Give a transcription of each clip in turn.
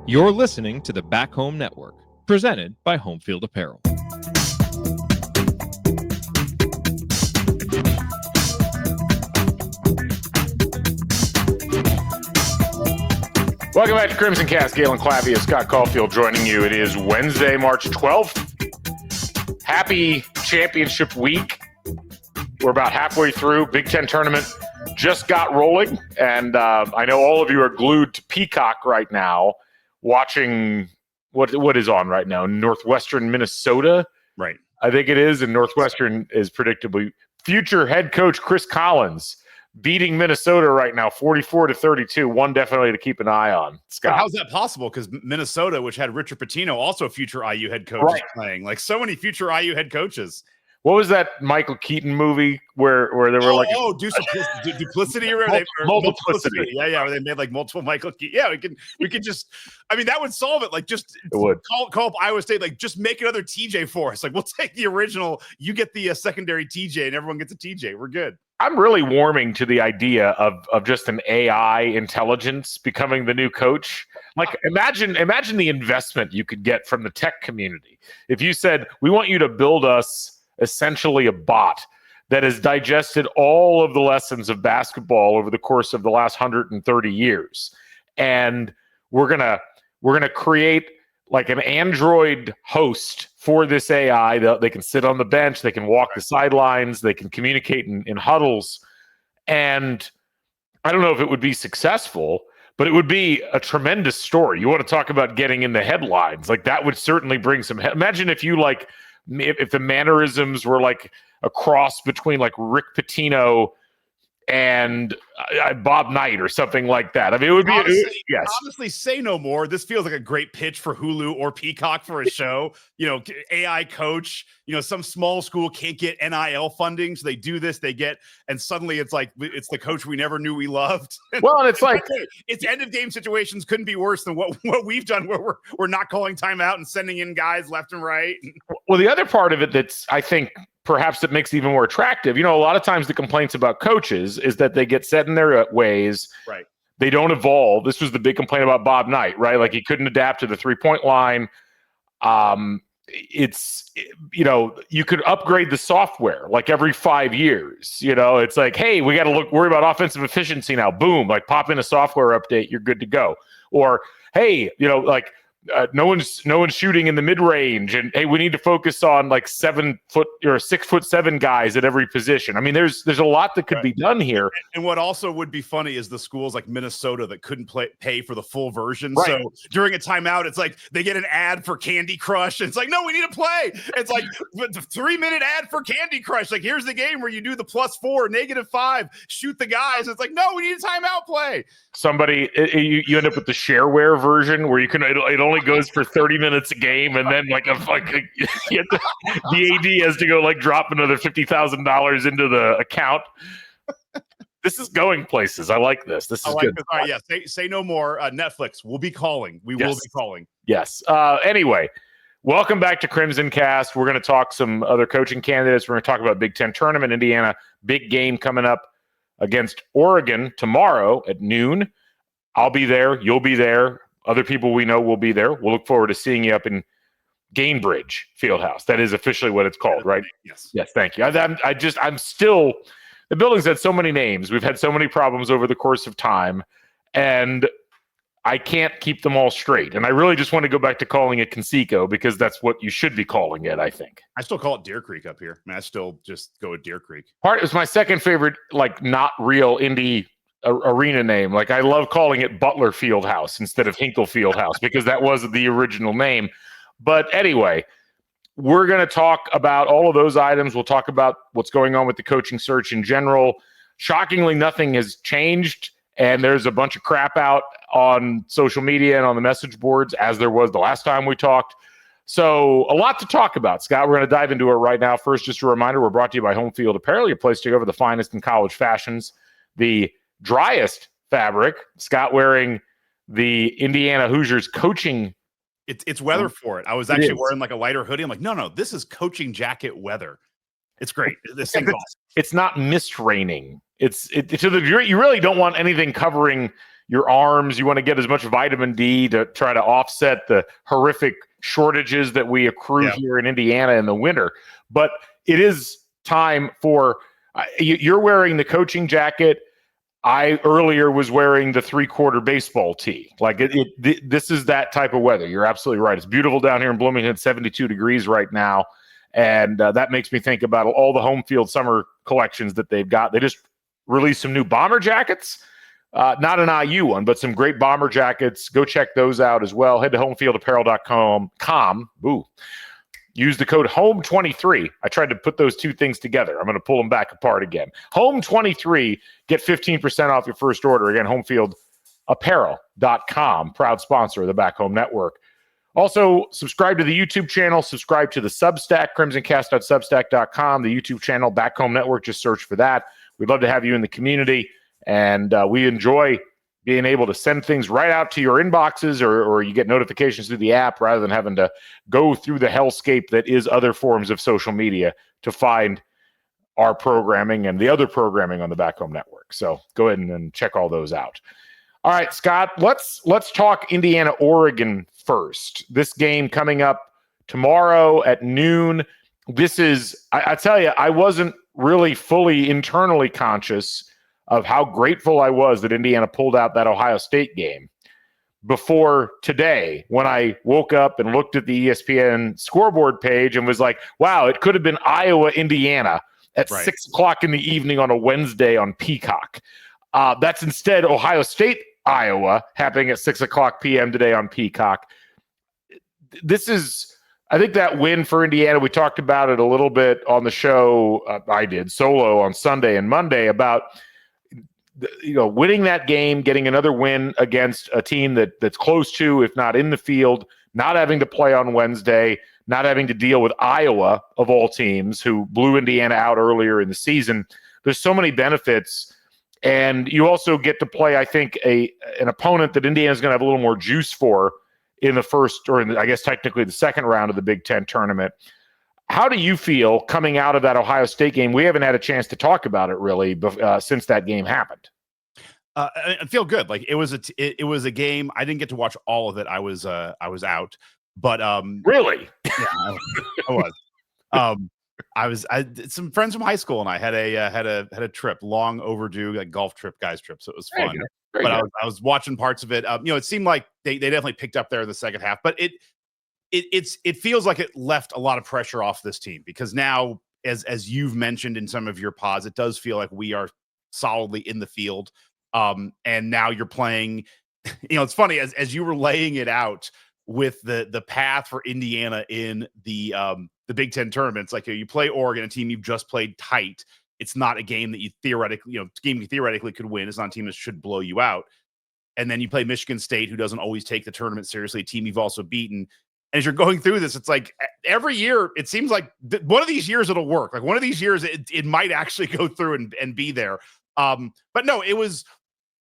You're listening to the Back Home Network, presented by Home Field Apparel. Welcome back to CrimsonCast. Galen Clavia, Scott Caulfield joining you. It is Wednesday, March 12th. Happy championship week. We're about halfway through. Big Ten tournament just got rolling, and I know all of you are glued to Peacock right now, watching what is on right now. Northwestern Minnesota, right? I think it is, and Northwestern is predictably future head coach Chris Collins beating Minnesota right now, 44-32. One definitely to keep an eye on. Scott, but how's that possible? Because Minnesota, which had Richard Pitino, also a future IU head coach, is playing. Like so many future IU head coaches. What was that Michael Keaton movie where there were duplicity or multiplicity? Yeah, where they made like multiple Michael Keaton. Yeah, we could just. I mean, that would solve it. Like just call up Iowa State. Like just make another TJ for us. Like we'll take the original. You get the secondary TJ, and everyone gets a TJ. We're good. I'm really warming to the idea of just an AI intelligence becoming the new coach. Like imagine the investment you could get from the tech community if you said, we want you to build us essentially a bot that has digested all of the lessons of basketball over the course of the last 130 years. And we're gonna create like an Android host for this AI. They can sit on the bench, they can walk the sidelines, they can communicate in huddles. And I don't know if it would be successful, but it would be a tremendous story. You want to talk about getting in the headlines. Like that would certainly bring some. Imagine if you if the mannerisms were like a cross between like Rick Pitino and Bob Knight or something like that. I mean, it would be yes. Honestly, say no more. This feels like a great pitch for Hulu or Peacock for a show. AI coach. Some small school can't get NIL funding, so they do this. They get, and suddenly it's like it's the coach we never knew we loved. Well, and it's like it's end of game situations couldn't be worse than what we've done, where we're not calling timeout and sending in guys left and right. Well, the other part of it that's I think perhaps it makes it even more attractive. A lot of times the complaints about coaches is that they get set in their ways. Right. They don't evolve. This was the big complaint about Bob Knight, right? Like he couldn't adapt to the 3-point line. You could upgrade the software like every 5 years. It's like, hey, we got to worry about offensive efficiency now. Boom, like pop in a software update, you're good to go. Or hey, no one's shooting in the mid range, and hey, we need to focus on like 7 foot or 6'7" guys at every position. I mean, there's a lot that could be done here. And what also would be funny is the schools like Minnesota that couldn't pay for the full version. Right. So during a timeout, it's like they get an ad for Candy Crush. And it's like, no, we need to play. It's like the 3-minute ad for Candy Crush. Like here's the game where you do the +4, -5, shoot the guys. It's like, no, we need a timeout play. You end up with the shareware version where it only goes for 30 minutes a game, and then the AD has to go like drop another $50,000 into the account. This is going places. I like this. This is good. This. All right, yeah. Say no more. Netflix will be calling. We will be calling. Yes. Anyway, welcome back to CrimsonCast. We're going to talk some other coaching candidates. We're going to talk about Big Ten tournament. Indiana, big game coming up against Oregon tomorrow at noon. I'll be there. You'll be there. Other people we know will be there. We'll look forward to seeing you up in Gainbridge Fieldhouse. That is officially what it's called, right? Yes. Yes. Thank you. I'm still, the building's had so many names. We've had so many problems over the course of time, and I can't keep them all straight. And I really just want to go back to calling it Conseco because that's what you should be calling it, I think. I still call it Deer Creek up here. I still just go with Deer Creek. It was my second favorite, like not real indie arena name. Like I love calling it Butler Fieldhouse instead of Hinkle Fieldhouse because that was the original name. But anyway, we're going to talk about all of those items. We'll talk about what's going on with the coaching search in general. Shockingly, nothing has changed, and there's a bunch of crap out on social media and on the message boards as there was the last time we talked. So a lot to talk about, Scott. We're going to dive into it right now. First, just a reminder, we're brought to you by Home Field Apparel, your place to go over the finest in college fashions. The driest fabric, Scott wearing the Indiana Hoosiers coaching. It's weather for it. I was actually wearing like a lighter hoodie. I'm like, no, this is coaching jacket weather. It's great. This thing it's not mist raining. It's to the degree you really don't want anything covering your arms. You want to get as much vitamin D to try to offset the horrific shortages that we accrue here in Indiana in the winter. But it is time for you're wearing the coaching jacket. I earlier was wearing the 3/4 baseball tee. Like this is that type of weather. You're absolutely right. It's beautiful down here in Bloomington, 72 degrees right now. And that makes me think about all the home field summer collections that they've got. They just released some new bomber jackets, not an IU one, but some great bomber jackets. Go check those out as well. Head to homefieldapparel.com. Ooh. Use the code HOME23. I tried to put those two things together. I'm going to pull them back apart again. HOME23. Get 15% off your first order. Again, homefieldapparel.com. Proud sponsor of the Back Home Network. Also, subscribe to the YouTube channel. Subscribe to the Substack, CrimsonCast.substack.com. The YouTube channel, Back Home Network. Just search for that. We'd love to have you in the community. And we enjoy being able to send things right out to your inboxes, or you get notifications through the app rather than having to go through the hellscape that is other forms of social media to find our programming and the other programming on the Back Home Network. So go ahead and check all those out. All right, Scott, let's talk Indiana, Oregon first. This game coming up tomorrow at noon. This is, I tell you, I wasn't really fully internally conscious of how grateful I was that Indiana pulled out that Ohio State game before today, when I woke up and looked at the ESPN scoreboard page and was like, wow, it could have been Iowa, Indiana at 6 o'clock in the evening on a Wednesday on Peacock. That's instead Ohio State, Iowa, happening at 6 o'clock p.m. today on Peacock. This is, I think, that win for Indiana. We talked about it a little bit on the show. I did solo on Sunday and Monday about winning that game, getting another win against a team that's close to, if not in the field, not having to play on Wednesday, not having to deal with Iowa, of all teams, who blew Indiana out earlier in the season. There's so many benefits. And you also get to play, I think, an opponent that Indiana's going to have a little more juice for in the first, or I guess technically the second round of the Big Ten tournament. How do you feel coming out of that Ohio State game? We haven't had a chance to talk about it really since that game happened. I feel good. Like it was a game. I didn't get to watch all of it. I was out, but really, yeah, I was. Some friends from high school and I had a trip, long overdue, like golf trip, guys trip. So it was fun. But I was watching parts of it. It seemed like they definitely picked up there in the second half, but it feels like it left a lot of pressure off this team, because now, as you've mentioned in some of your pods, it does feel like we are solidly in the field. And now you're playing, it's funny, as you were laying it out with the path for Indiana in the Big Ten tournaments, like you play Oregon, a team you've just played tight. It's not a game that you theoretically could win. It's not a team that should blow you out. And then you play Michigan State, who doesn't always take the tournament seriously, a team you've also beaten. And as you're going through this, it's like every year, it seems like one of these years it'll work. Like one of these years, it might actually go through and be there. But no, it was,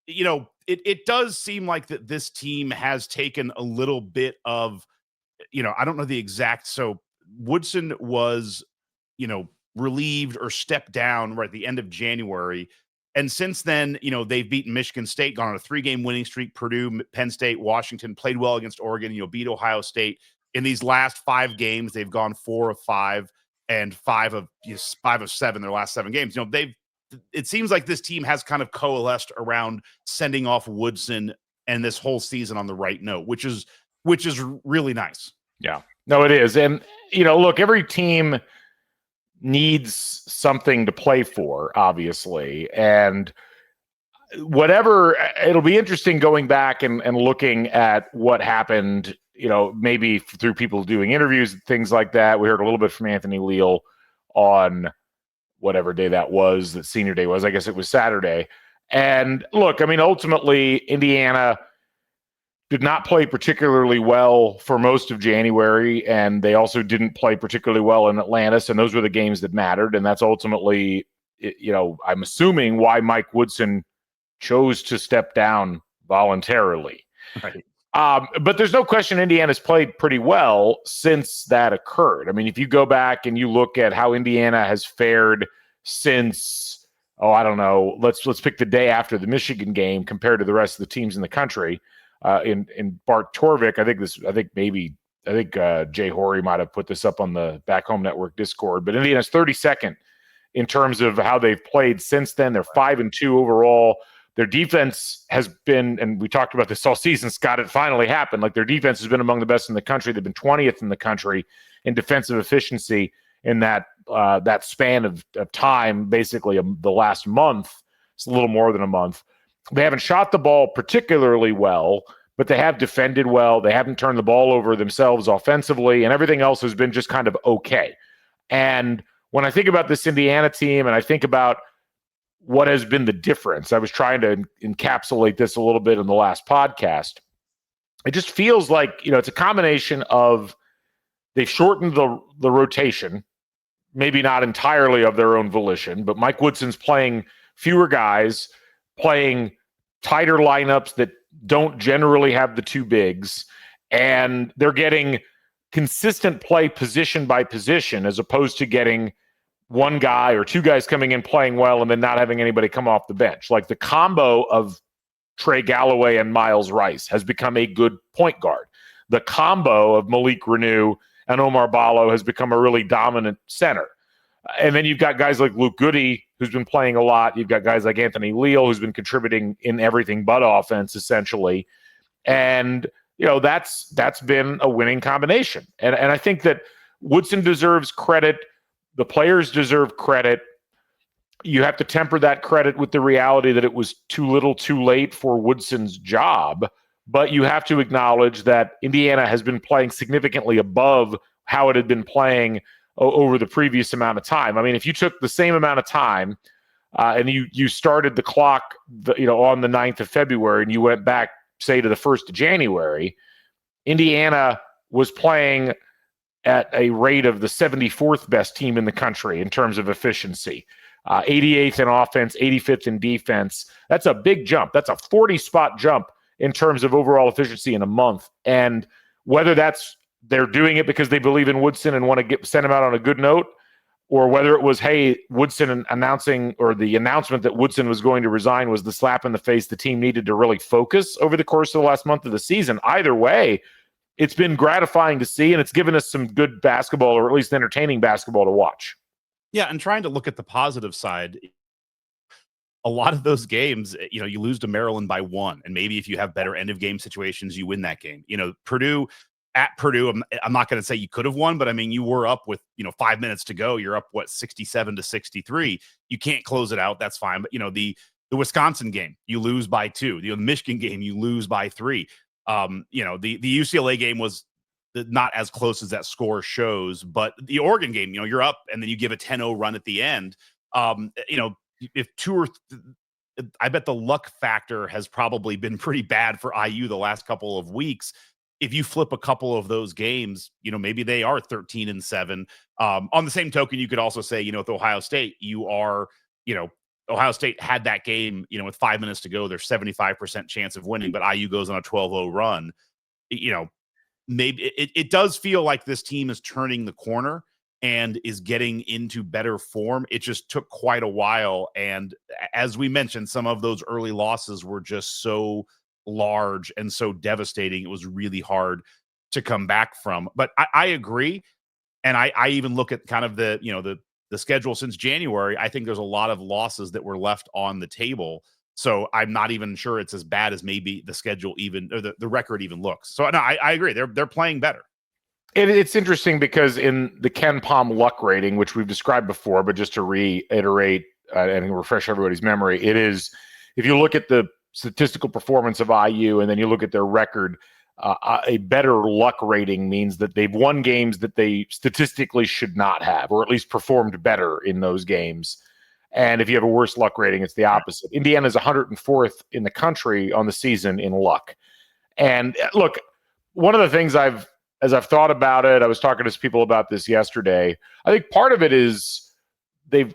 it does seem like that this team has taken a little bit of, I don't know the exact. So Woodson was, relieved or stepped down right at the end of January. And since then, they've beaten Michigan State, gone on a 3-game winning streak, Purdue, Penn State, Washington, played well against Oregon, beat Ohio State. In these last 5 games, they've gone 4 of 5 and 5 of 7 their last 7 games. It seems like this team has kind of coalesced around sending off Woodson and this whole season on the right note, which is really nice. Yeah, no, it is. And, look, every team needs something to play for, obviously. And whatever, it'll be interesting going back and looking at what happened, maybe through people doing interviews, things like that. We heard a little bit from Anthony Leal on whatever day that was, that senior day was. I guess it was Saturday. And look, ultimately, Indiana did not play particularly well for most of January, and they also didn't play particularly well in Atlantis, and those were the games that mattered. And that's ultimately, I'm assuming why Mike Woodson chose to step down voluntarily. Right. But there's no question Indiana's played pretty well since that occurred. If you go back and you look at how Indiana has fared since I don't know, let's pick the day after the Michigan game compared to the rest of the teams in the country. In Bart Torvik, I think Jay Horry might have put this up on the Back Home Network Discord, but Indiana's 32nd in terms of how they've played since then. They're 5-2 overall. Their defense has been, and we talked about this all season, Scott, it finally happened. Like, their defense has been among the best in the country. They've been 20th in the country in defensive efficiency in that span of time, basically the last month. It's a little more than a month. They haven't shot the ball particularly well, but they have defended well. They haven't turned the ball over themselves offensively, and everything else has been just kind of okay. And when I think about this Indiana team and I think about what has been the difference, I was trying to encapsulate this a little bit in the last podcast. It just feels like, it's a combination of they've shortened the rotation, maybe not entirely of their own volition, but Mike Woodson's playing fewer guys, playing tighter lineups that don't generally have the two bigs, and they're getting consistent play position by position as opposed to getting one guy or two guys coming in playing well and then not having anybody come off the bench. Like, the combo of Trey Galloway and Miles Rice has become a good point guard. The combo of Malik Renew and Omar Ballo has become a really dominant center. And then you've got guys like Luke Goody, who's been playing a lot. You've got guys like Anthony Leal, who's been contributing in everything but offense, essentially. And, that's been a winning combination. And I think that Woodson deserves credit. The players deserve credit. You have to temper that credit with the reality that it was too little too late for Woodson's job. But you have to acknowledge that Indiana has been playing significantly above how it had been playing over the previous amount of time. I mean, if you took the same amount of time and you started the clock, on the 9th of February and you went back, say, to the 1st of January, Indiana was playing at a rate of the 74th best team in the country in terms of efficiency. 88th in offense, 85th in defense. That's a big jump. That's a 40-spot jump in terms of overall efficiency in a month. And whether they're doing it because they believe in Woodson and want to send him out on a good note, or whether it was, hey, Woodson announcing, or the announcement that Woodson was going to resign was the slap in the face the team needed to really focus over the course of the last month of the season. Either way, it's been gratifying to see, and it's given us some good basketball, or at least entertaining basketball to watch. Yeah, and trying to look at the positive side, a lot of those games, you lose to Maryland by 1, and maybe if you have better end-of-game situations, you win that game. Purdue, I'm not going to say you could have won, but I mean, you were up with 5 minutes to go. You're up 67-63. You can't close it out. That's fine. But the Wisconsin game, you lose by 2. The Michigan game, you lose by 3. The UCLA game was not as close as that score shows, but the Oregon game, you're up and then you give a 10-0 run at the end. If I bet the luck factor has probably been pretty bad for IU the last couple of weeks. If you flip a couple of those games, maybe they are 13-7. On the same token, you could also say, with Ohio State, Ohio State had that game, with 5 minutes to go, there's 75% chance of winning, but IU goes on a 12-0 run. Maybe it does feel like this team is turning the corner and is getting into better form. It just took quite a while. And as we mentioned, some of those early losses were just so large and so devastating. It was really hard to come back from. But I agree. And I even look at kind of the schedule since January. I think there's a lot of losses that were left on the table. So I'm not even sure it's as bad as maybe the schedule even, or the record even looks. So no, I agree. They're playing better. It's interesting because in the Ken Pom luck rating, which we've described before, but just to reiterate and refresh everybody's memory, it is, if you look at the statistical performance of IU and then you look at their record, a better luck rating means that they've won games that they statistically should not have, or at least performed better in those games. And if you have a worse luck rating, it's the opposite. Indiana's 104th in the country on the season in luck. And look, one of the things as I've thought about it, I was talking to some people about this yesterday. I think part of it is they've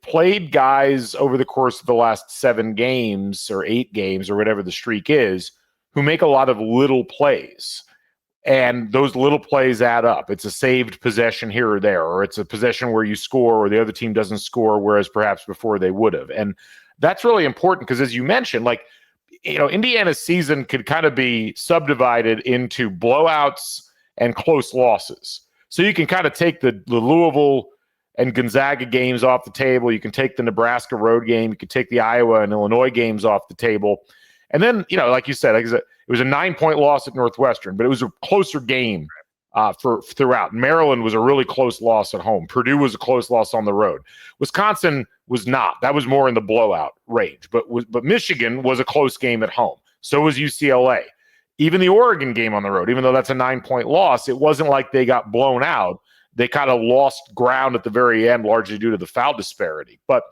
played guys over the course of the last 7 games or 8 games or whatever the streak is, who make a lot of little plays. And those little plays add up. It's a saved possession here or there, or it's a possession where you score or the other team doesn't score, whereas perhaps before they would have. And that's really important because, as you mentioned, like, Indiana's season could kind of be subdivided into blowouts and close losses. So you can kind of take the Louisville and Gonzaga games off the table. You can take the Nebraska road game. You can take the Iowa and Illinois games off the table. And then, like you said, it was a 9-point loss at Northwestern, but it was a closer game for throughout. Maryland was a really close loss at home. Purdue was a close loss on the road. Wisconsin was not. That was more in the blowout range. But Michigan was a close game at home. So was UCLA. Even the Oregon game on the road, even though that's a 9-point loss, it wasn't like they got blown out. They kind of lost ground at the very end, largely due to the foul disparity. But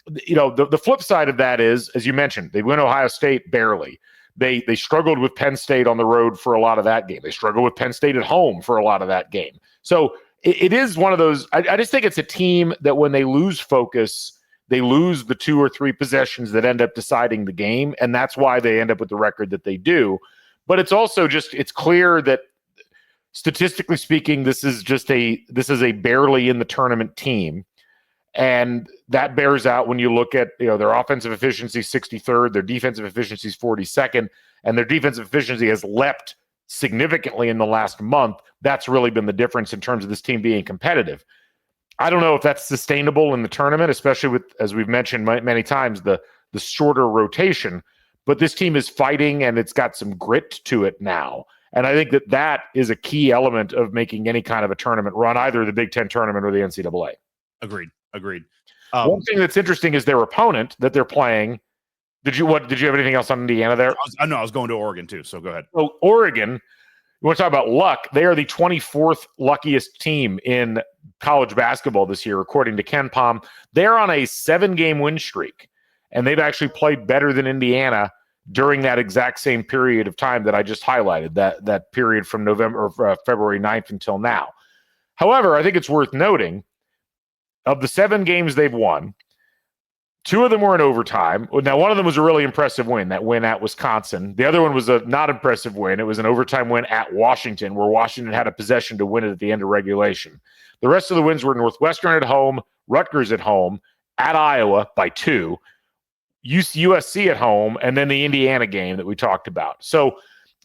the flip side of that is, as you mentioned, they win Ohio State barely. They struggled with Penn State on the road for a lot of that game. They struggled with Penn State at home for a lot of that game. So it is one of those. I just think it's a team that when they lose focus, they lose the 2 or 3 possessions that end up deciding the game, and that's why they end up with the record that they do. But it's also it's clear that statistically speaking, this is a barely in the tournament team. And that bears out when you look at their offensive efficiency 63rd, their defensive efficiency is 42nd, and their defensive efficiency has leapt significantly in the last month. That's really been the difference in terms of this team being competitive. I don't know if that's sustainable in the tournament, especially with, as we've mentioned many times, the shorter rotation. But this team is fighting, and it's got some grit to it now. And I think that is a key element of making any kind of a tournament run, either the Big Ten tournament or the NCAA. Agreed. One thing that's interesting is their opponent that they're playing. Did you have anything else on Indiana there? I was going to Oregon too, so go ahead. So Oregon, you want to talk about luck? They are the 24th luckiest team in college basketball this year, according to Ken Pom. They're on a 7-game win streak, and they've actually played better than Indiana during that exact same period of time that I just highlighted, that period from February 9th until now. However, I think it's worth noting, of the 7 games they've won, 2 of them were in overtime. Now, one of them was a really impressive win, that win at Wisconsin. The other one was a not impressive win. It was an overtime win at Washington, where Washington had a possession to win it at the end of regulation. The rest of the wins were Northwestern at home, Rutgers at home, at Iowa by 2, USC at home, and then the Indiana game that we talked about. So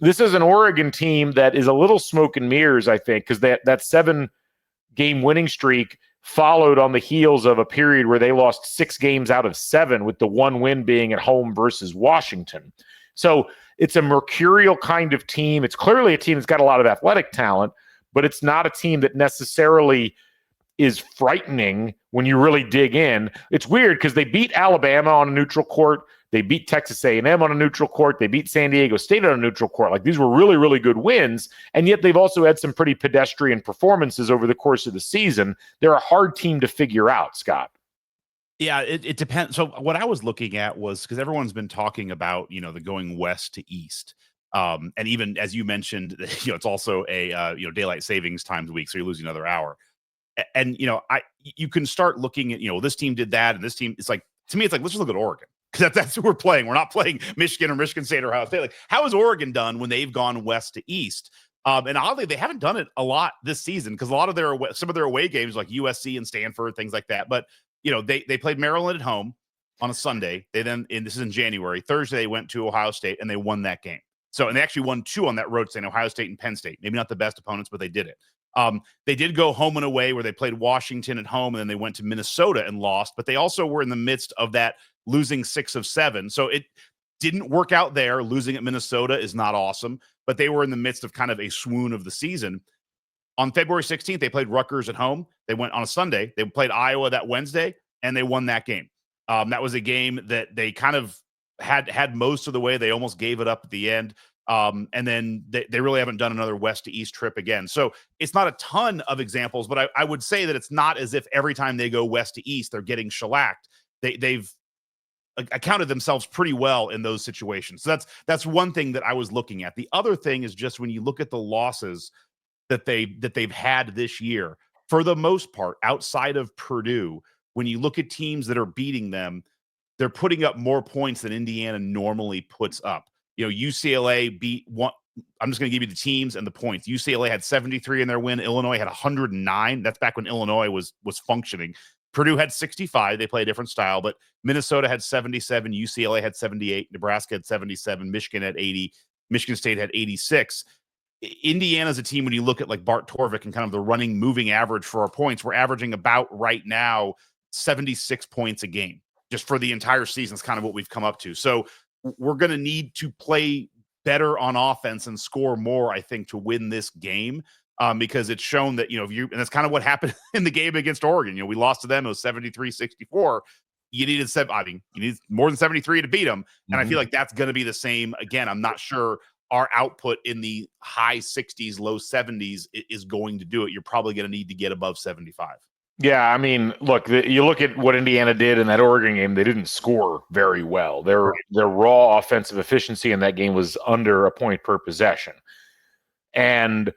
this is an Oregon team that is a little smoke and mirrors, I think, because that 7-game winning streak followed on the heels of a period where they lost 6 games out of 7, with the 1 win being at home versus Washington. So it's a mercurial kind of team. It's clearly a team that's got a lot of athletic talent, but it's not a team that necessarily is frightening when you really dig in. It's weird because they beat Alabama on a neutral court. They beat Texas A&M on a neutral court. They beat San Diego State on a neutral court. Like, these were really, really good wins, and yet they've also had some pretty pedestrian performances over the course of the season. They're a hard team to figure out, Scott. Yeah, it depends. So what I was looking at was, because everyone's been talking about, the going west to east. And even as you mentioned, it's also a daylight savings times week, so you're losing another hour. And you can start looking at this team did that, and this team. It's like, to me, it's like, let's just look at Oregon, because that's who we're playing. We're not playing Michigan or Michigan State or Ohio State. Like, how has Oregon done when they've gone west to east? And oddly, they haven't done it a lot this season, because a lot of some of their away games, like USC and Stanford, things like that. But they played Maryland at home on a Sunday. They then, and this is in January, Thursday, they went to Ohio State and they won that game. So, and they actually won 2 on that road, saying Ohio State and Penn State. Maybe not the best opponents, but they did it. They did go home and away, where they played Washington at home, and then they went to Minnesota and lost. But they also were in the midst of that, losing 6 of 7. So it didn't work out there. Losing at Minnesota is not awesome, but they were in the midst of kind of a swoon of the season. On February 16th, they played Rutgers at home. They went on a Sunday. They played Iowa that Wednesday, and they won that game. That was a game that they kind of had most of the way. They almost gave it up at the end. And then they really haven't done another west to east trip again. So it's not a ton of examples, but I would say that it's not as if every time they go west to east, they're getting shellacked. They've accounted themselves pretty well in those situations. So that's one thing that I was looking at. The other thing is just when you look at the losses that they've had this year, for the most part, outside of Purdue, when you look at teams that are beating them, they're putting up more points than Indiana normally puts up. UCLA I'm just going to give you the teams and the points. UCLA had 73 in their win. Illinois had 109. That's back when Illinois was functioning. Purdue had 65. They play a different style, but Minnesota had 77. UCLA had 78. Nebraska had 77. Michigan had 80. Michigan State had 86. Indiana's a team, when you look at like Bart Torvik and kind of the running moving average for our points, we're averaging about right now 76 points a game just for the entire season. Is kind of what we've come up to. So we're going to need to play better on offense and score more, I think, to win this game. Because it's shown that, and that's kind of what happened in the game against Oregon. We lost to them. It was 73-64. You needed you need more than 73 to beat them. And I feel like that's going to be the same again. I'm not sure our output in the high 60s, low 70s is going to do it. You're probably going to need to get above 75. Yeah, I mean, look, you look at what Indiana did in that Oregon game. They didn't score very well. Their raw offensive efficiency in that game was under a point per possession. And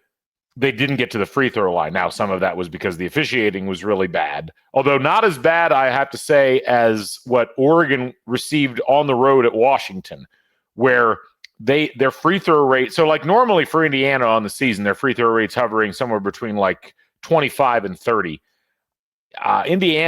they didn't get to the free throw line. Now, some of that was because the officiating was really bad, although not as bad, I have to say, as what Oregon received on the road at Washington, where their free throw rate. So like normally for Indiana on the season, their free throw rate's hovering somewhere between like 25 and 30. Oregon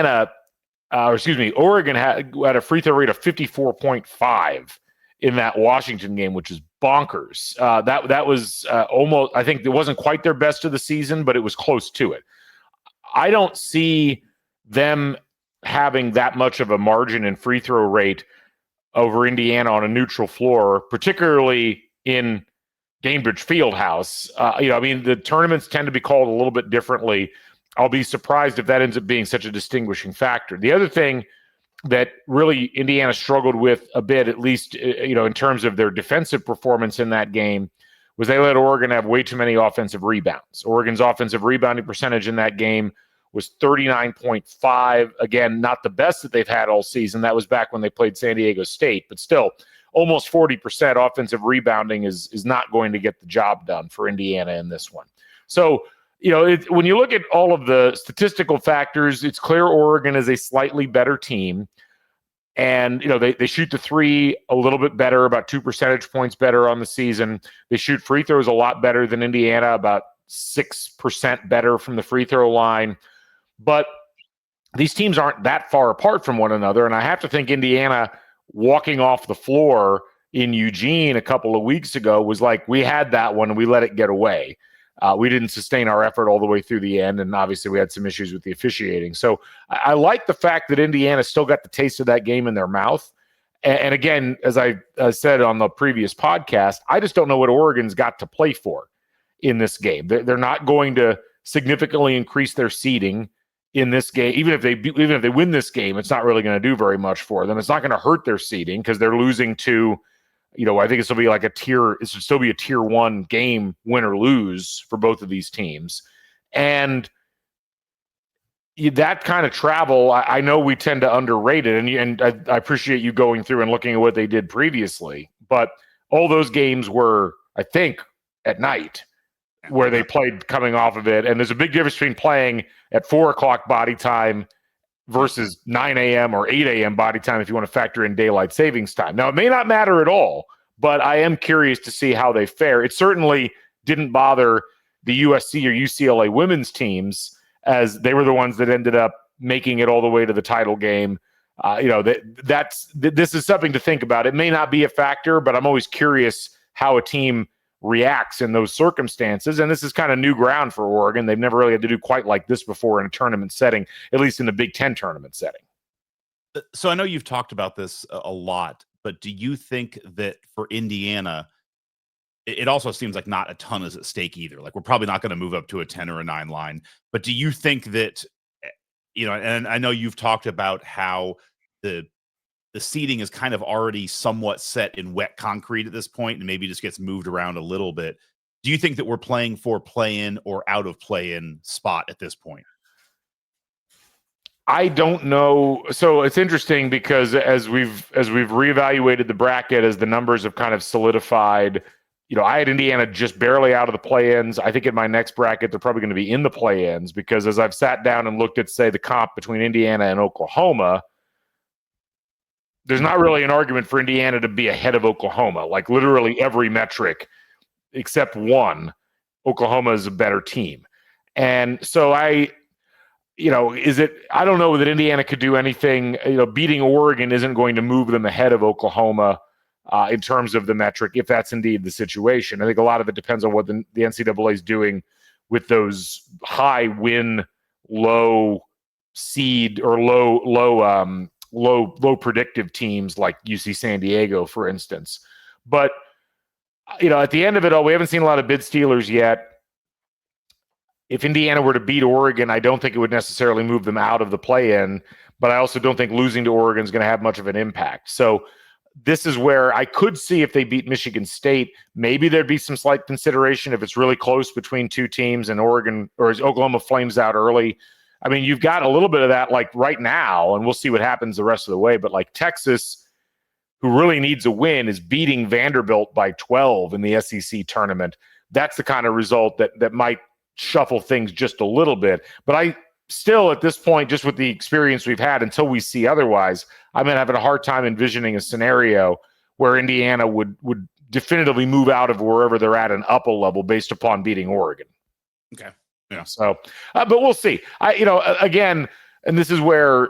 had a free throw rate of 54.5 in that Washington game, which is bonkers. That was almost, I think it wasn't quite their best of the season, but it was close to it. I don't see them having that much of a margin in free throw rate over Indiana on a neutral floor, particularly in Gainbridge Fieldhouse. The tournaments tend to be called a little bit differently. I'll be surprised if that ends up being such a distinguishing factor. The other thing that really Indiana struggled with a bit, at least, in terms of their defensive performance in that game, was they let Oregon have way too many offensive rebounds. Oregon's offensive rebounding percentage in that game was 39.5. Again, not the best that they've had all season. That was back when they played San Diego State, but still almost 40% offensive rebounding is not going to get the job done for Indiana in this one. So, when you look at all of the statistical factors, it's clear Oregon is a slightly better team. And, they shoot the three a little bit better, about 2 percentage points better on the season. They shoot free throws a lot better than Indiana, about 6% better from the free throw line. But these teams aren't that far apart from one another. And I have to think Indiana walking off the floor in Eugene a couple of weeks ago was like, we had that one and we let it get away. We didn't sustain our effort all the way through the end, and obviously we had some issues with the officiating. So I like the fact that Indiana still got the taste of that game in their mouth. And again, as I said on the previous podcast, I just don't know what Oregon's got to play for in this game. They're not going to significantly increase their seeding in this game. Even if they win this game, it's not really going to do very much for them. It's not going to hurt their seeding because they're losing to – I think it should still be a tier 1 game, win or lose for both of these teams. And that kind of travel, I know we tend to underrate it. And I appreciate you going through and looking at what they did previously. But all those games were, I think, at night where they played coming off of it. And there's a big difference between playing at 4 o'clock body time versus 9 a.m. or 8 a.m. body time if you want to factor in daylight savings time. Now, it may not matter at all, but I am curious to see how they fare. It certainly didn't bother the USC or UCLA women's teams, as they were the ones that ended up making it all the way to the title game. This is something to think about. It may not be a factor, but I'm always curious how a team reacts in those circumstances. And this is kind of new ground for Oregon. They've never really had to do quite like this before in a tournament setting, at least in the Big Ten tournament setting. So I know you've talked about this a lot, but do you think that for Indiana, it also seems like not a ton is at stake either? Like, we're probably not going to move up to a 10 or a 9 line, but do you think that, and I know you've talked about how the seating is kind of already somewhat set in wet concrete at this point and maybe just gets moved around a little bit. Do you think that we're playing for play-in or out of play-in spot at this point? I don't know. So it's interesting because as we've reevaluated the bracket, as the numbers have kind of solidified, I had Indiana just barely out of the play-ins. I think in my next bracket, they're probably going to be in the play-ins because as I've sat down and looked at, say, the comp between Indiana and Oklahoma, there's not really an argument for Indiana to be ahead of Oklahoma. Like literally every metric except one, Oklahoma is a better team. And so I don't know that Indiana could do anything. Beating Oregon isn't going to move them ahead of Oklahoma in terms of the metric, if that's indeed the situation. I think a lot of it depends on what the NCAA is doing with those high win, low seed or low predictive teams like UC San Diego, for instance. But at the end of it all, we haven't seen a lot of bid stealers yet. If Indiana were to beat Oregon, I don't think it would necessarily move them out of the play-in, but I also don't think losing to Oregon is going to have much of an impact. So this is where I could see, if they beat Michigan State, maybe there'd be some slight consideration if it's really close between two teams and Oregon, or as Oklahoma flames out early. I mean, you've got a little bit of that like right now, and we'll see what happens the rest of the way. But like Texas, who really needs a win, is beating Vanderbilt by 12 in the SEC tournament. That's the kind of result that might shuffle things just a little bit. But I still, at this point, just with the experience we've had, until we see otherwise, I'm having a hard time envisioning a scenario where Indiana would definitively move out of wherever they're at and up a level based upon beating Oregon. Okay. Yeah. So, but we'll see. Again, and this is where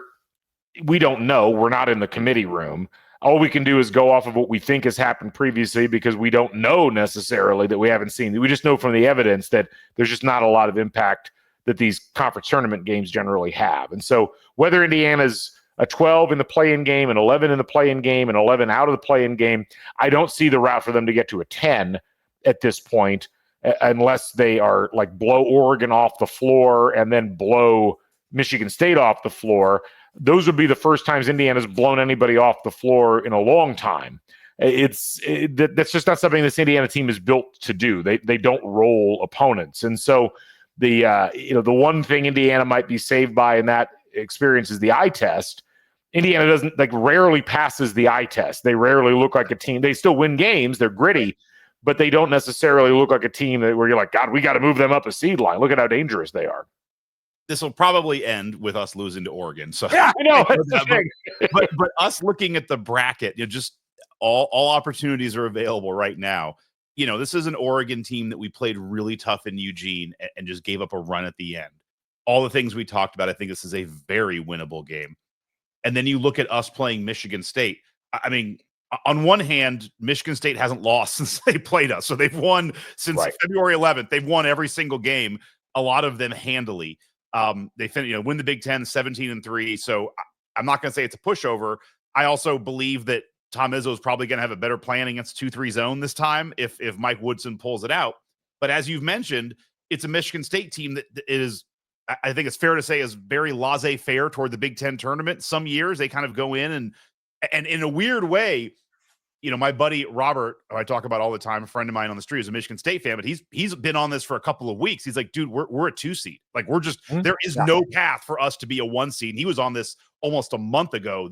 we don't know. We're not in the committee room. All we can do is go off of what we think has happened previously, because we don't know necessarily that we haven't seen. We just know from the evidence that there's just not a lot of impact that these conference tournament games generally have. And so whether Indiana's a 12 in the play-in game, an 11 in the play-in game, an 11 out of the play-in game, I don't see the route for them to get to a 10 at this point, unless they are like blow Oregon off the floor and then blow Michigan State off the floor. Those would be the first times Indiana's blown anybody off the floor in a long time. That's just not something this Indiana team is built to do. They don't roll opponents. And so the one thing Indiana might be saved by in that experience is the eye test. Indiana doesn't rarely passes the eye test. They rarely look like a team. They still win games. They're gritty, but they don't necessarily look like a team where you're like, God, we got to move them up a seed line. Look at how dangerous they are. This will probably end with us losing to Oregon. So yeah, I know. but us looking at the bracket, just all opportunities are available right now. This is an Oregon team that we played really tough in Eugene and just gave up a run at the end. All the things we talked about, I think this is a very winnable game. And then you look at us playing Michigan State. I mean, on one hand, Michigan State hasn't lost since they played us. So they've won since February 11th. They've won every single game, a lot of them handily. They win the Big Ten 17-3. So I'm not going to say it's a pushover. I also believe that Tom Izzo is probably going to have a better plan against 2-3 zone this time if Mike Woodson pulls it out. But as you've mentioned, it's a Michigan State team that is, I think it's fair to say, is very laissez-faire toward the Big Ten tournament. Some years they kind of go in and in a weird way, my buddy Robert, who I talk about all the time, a friend of mine on the street, is a Michigan State fan, but he's been on this for a couple of weeks. He's like, dude, we're a 2 seed. Like, we're just, there is no path for us to be a 1 seed. And he was on this almost a month ago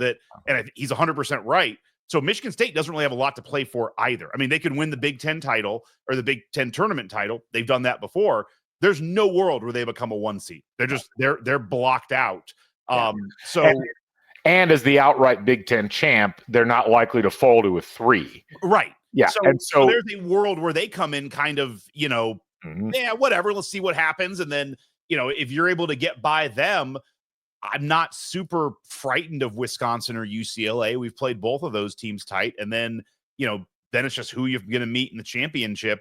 and he's 100% right. So Michigan State doesn't really have a lot to play for either. I mean, they could win the Big Ten title or the Big Ten tournament title. They've done that before. There's no world where they become a 1 seed. They're just, they're blocked out. And as the outright Big Ten champ, they're not likely to fall to a 3. Right. Yeah. So there's a world where they come in kind of, yeah, whatever. Let's see what happens. And then, if you're able to get by them, I'm not super frightened of Wisconsin or UCLA. We've played both of those teams tight. And then, then it's just who you're going to meet in the championship.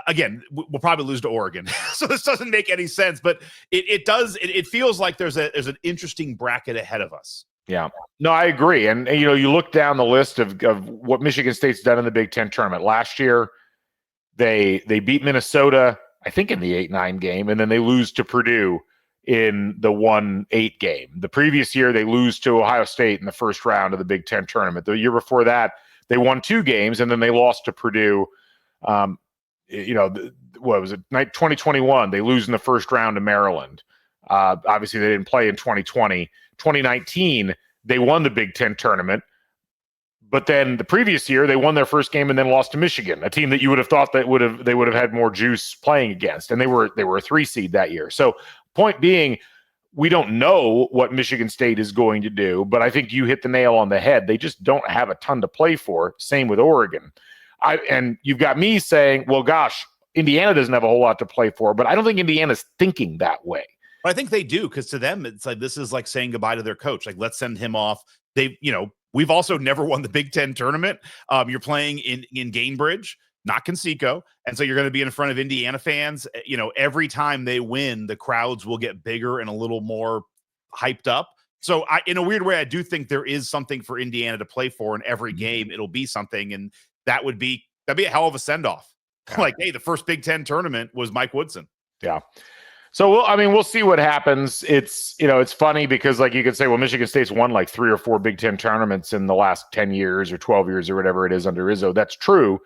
Again, we'll probably lose to Oregon. So this doesn't make any sense, but it feels like there's an interesting bracket ahead of us. Yeah, no, I agree. And you look down the list of what Michigan State's done in the Big Ten tournament. Last year, they beat Minnesota, I think, in the 8-9 game, and then they lose to Purdue in the 1-8 game. The previous year, they lose to Ohio State in the first round of the Big Ten tournament. The year before that, they won 2 games, and then they lost to Purdue. What was it? 2021, they lose in the first round to Maryland. Obviously, they didn't play in 2020. 2019, they won the Big Ten tournament. But then the previous year, they won their first game and then lost to Michigan, a team that you would have thought that they would have had more juice playing against. And they were a 3 seed that year. So point being, we don't know what Michigan State is going to do, but I think you hit the nail on the head. They just don't have a ton to play for. Same with Oregon. And you've got me saying, well, gosh, Indiana doesn't have a whole lot to play for, but I don't think Indiana's thinking that way. But I think they do, because to them, it's like this is like saying goodbye to their coach. Like, let's send him off. We've also never won the Big Ten tournament. You're playing in Gainbridge, not Conseco, and so you're going to be in front of Indiana fans. Every time they win, the crowds will get bigger and a little more hyped up. So in a weird way, I do think there is something for Indiana to play for in every game. It'll be something, and that'd be a hell of a send off. Yeah. Like, hey, the first Big Ten tournament was Mike Woodson. Yeah. So we'll see what happens. It's funny because, like, you could say, well, Michigan State's won like 3 or 4 Big Ten tournaments in the last 10 years or 12 years or whatever it is under Izzo. That's true.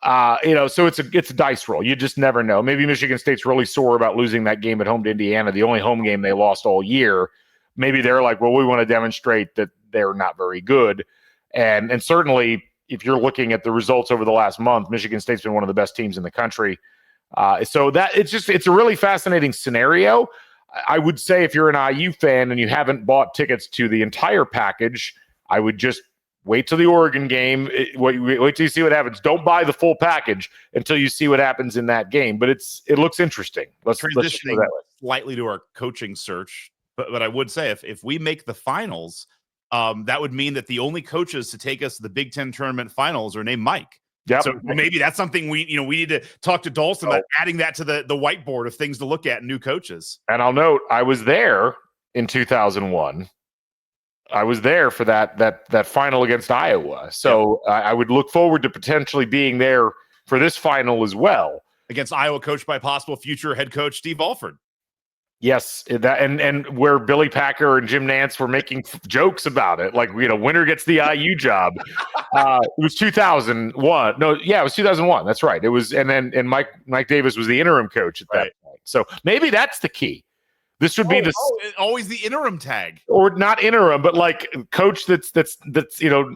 So it's a dice roll. You just never know. Maybe Michigan State's really sore about losing that game at home to Indiana, the only home game they lost all year. Maybe they're like, well, we want to demonstrate that they're not very good. And certainly, if you're looking at the results over the last month, Michigan State's been one of the best teams in the country. So that it's a really fascinating scenario. I would say if you're an IU fan and you haven't bought tickets to the entire package, I would just wait till the Oregon game. Wait till you see what happens. Don't buy the full package until you see what happens in that game. But it looks interesting. Let's transitioning slightly to our coaching search. But I would say if we make the finals, that would mean that the only coaches to take us to the Big Ten tournament finals are named Mike. Yep. So maybe that's something we need to talk to Dolson about, adding that to the whiteboard of things to look at, new coaches. And I'll note, I was there in 2001. I was there for that final against Iowa. So I would look forward to potentially being there for this final as well. Against Iowa, coached by possible future head coach Steve Alford. Yes, that and where Billy Packer and Jim Nantz were making jokes about it, like, winner gets the IU job. It was 2001. No, yeah, it was 2001. That's right. It was, and Mike Davis was the interim coach at that point. So maybe that's the key. This would be always the interim tag, or not interim, but like coach that's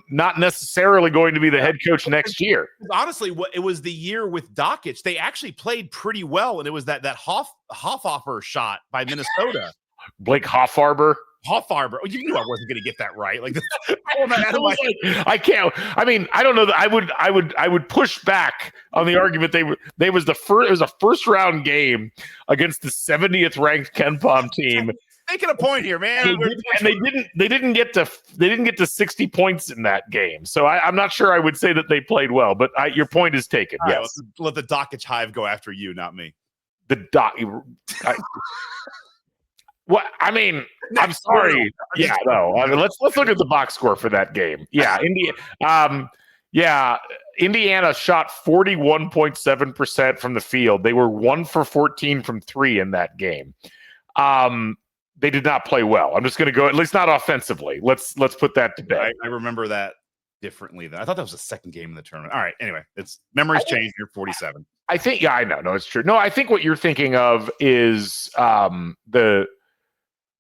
not necessarily going to be the head coach next year. Honestly, it was the year with Dockich. They actually played pretty well, and it was that Hoffarber shot by Minnesota. Blake Hoffarber. Oh, you knew I wasn't going to get that right. Like, I can't. I mean, I don't know that I would push back on the argument it was a first round game against the 70th ranked KenPom team. Making a point here, man. They didn't get to 60 points in that game. So I'm not sure I would say that they played well, but your point is taken. All yes. Right, let the Dockich hive go after you, not me. What I mean, I'm sorry. Yeah, no. I mean, let's look at the box score for that game. Yeah, Indiana shot 41.7% from the field. They were 1 for 14 from 3 in that game. They did not play well. I'm just going to go, at least not offensively. Let's put that to bed. I remember that differently. I thought that was the second game in the tournament. All right. Anyway, memories change. You're 47. I think. Yeah, I know. No, it's true. No, I think what you're thinking of is the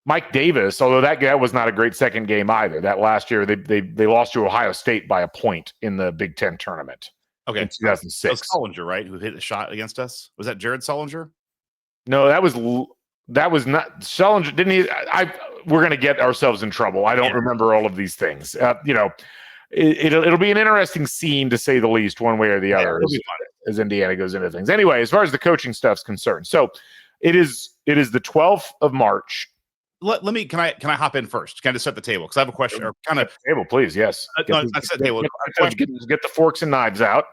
Mike Davis, although that was not a great second game either. That last year, they lost to Ohio State by a point in the Big Ten tournament. Okay, in 2006. That was Sullinger, right? Who hit a shot against us? Was that Jared Sullinger? No, that was not Sullinger. Didn't he? We're going to get ourselves in trouble. I don't remember all of these things. It'll be an interesting scene, to say the least, one way or the other, as Indiana goes into things. Anyway, as far as the coaching stuff's concerned, so it is the 12th of March. Let me. Can I hop in first? Kind of set the table, because I have a question. Or kind of table, please. Yes. Set the table. Get the forks and knives out.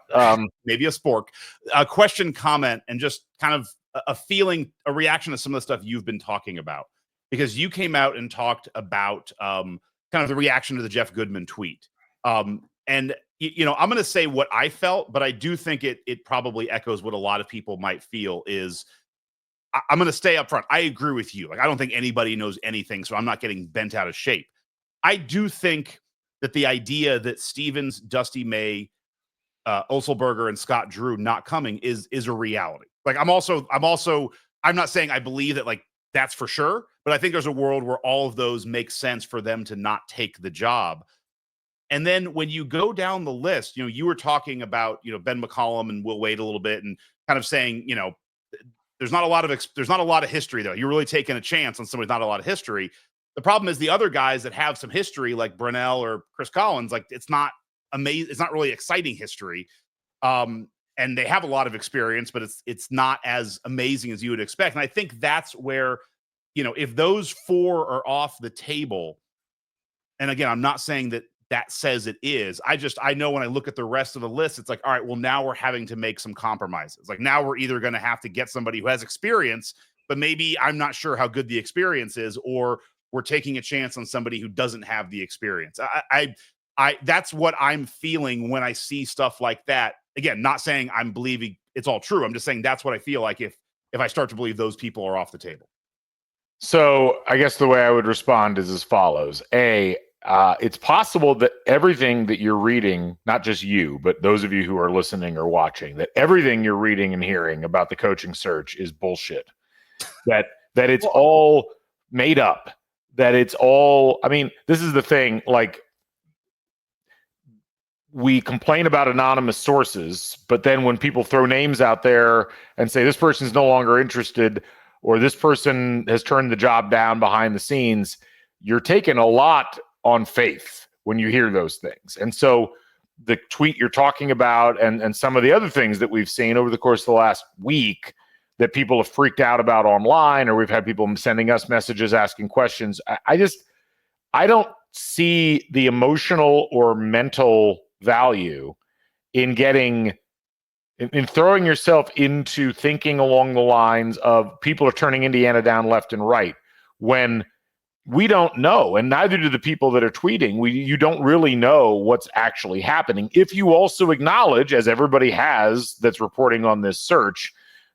Maybe a spork. A question, comment, and just kind of a feeling, a reaction to some of the stuff you've been talking about, because you came out and talked about kind of the reaction to the Jeff Goodman tweet. And I'm going to say what I felt, but I do think it probably echoes what a lot of people might feel. Is I'm going to stay up front. I agree with you. Like, I don't think anybody knows anything, so I'm not getting bent out of shape. I do think that the idea that Stevens, Dusty May, Osselberger, and Scott Drew not coming is a reality. Like, I'm not saying I believe that, like, that's for sure, but I think there's a world where all of those make sense for them to not take the job. And then when you go down the list, you were talking about, Ben McCollum and Will Wade a little bit, and kind of saying, there's not a lot of history, though. You're really taking a chance on somebody with not a lot of history. The problem is the other guys that have some history, like Brunell or Chris Collins, like, it's not amazing. It's not really exciting history. And they have a lot of experience, but it's not as amazing as you would expect. And I think that's where, if those 4 are off the table, and again, I'm not saying that says it is. I know when I look at the rest of the list, it's like, all right, well, now we're having to make some compromises. Like now we're either going to have to get somebody who has experience, but maybe I'm not sure how good the experience is, or we're taking a chance on somebody who doesn't have the experience. I that's what I'm feeling when I see stuff like that. Again, not saying I'm believing it's all true. I'm just saying that's what I feel like if I start to believe those people are off the table. So I guess the way I would respond is as follows. It's possible that everything that you're reading, not just you, but those of you who are listening or watching, that everything you're reading and hearing about the coaching search is bullshit. That it's all made up. That it's all, I mean, this is the thing, like, we complain about anonymous sources, but then when people throw names out there and say this person's no longer interested, or this person has turned the job down behind the scenes, you're taking a lot on faith when you hear those things. And so the tweet you're talking about and some of the other things that we've seen over the course of the last week that people have freaked out about online, or we've had people sending us messages asking questions, I don't see the emotional or mental value in throwing yourself into thinking along the lines of people are turning Indiana down left and right when we don't know, and neither do the people that are tweeting. You don't really know what's actually happening. If you also acknowledge, as everybody has that's reporting on this search,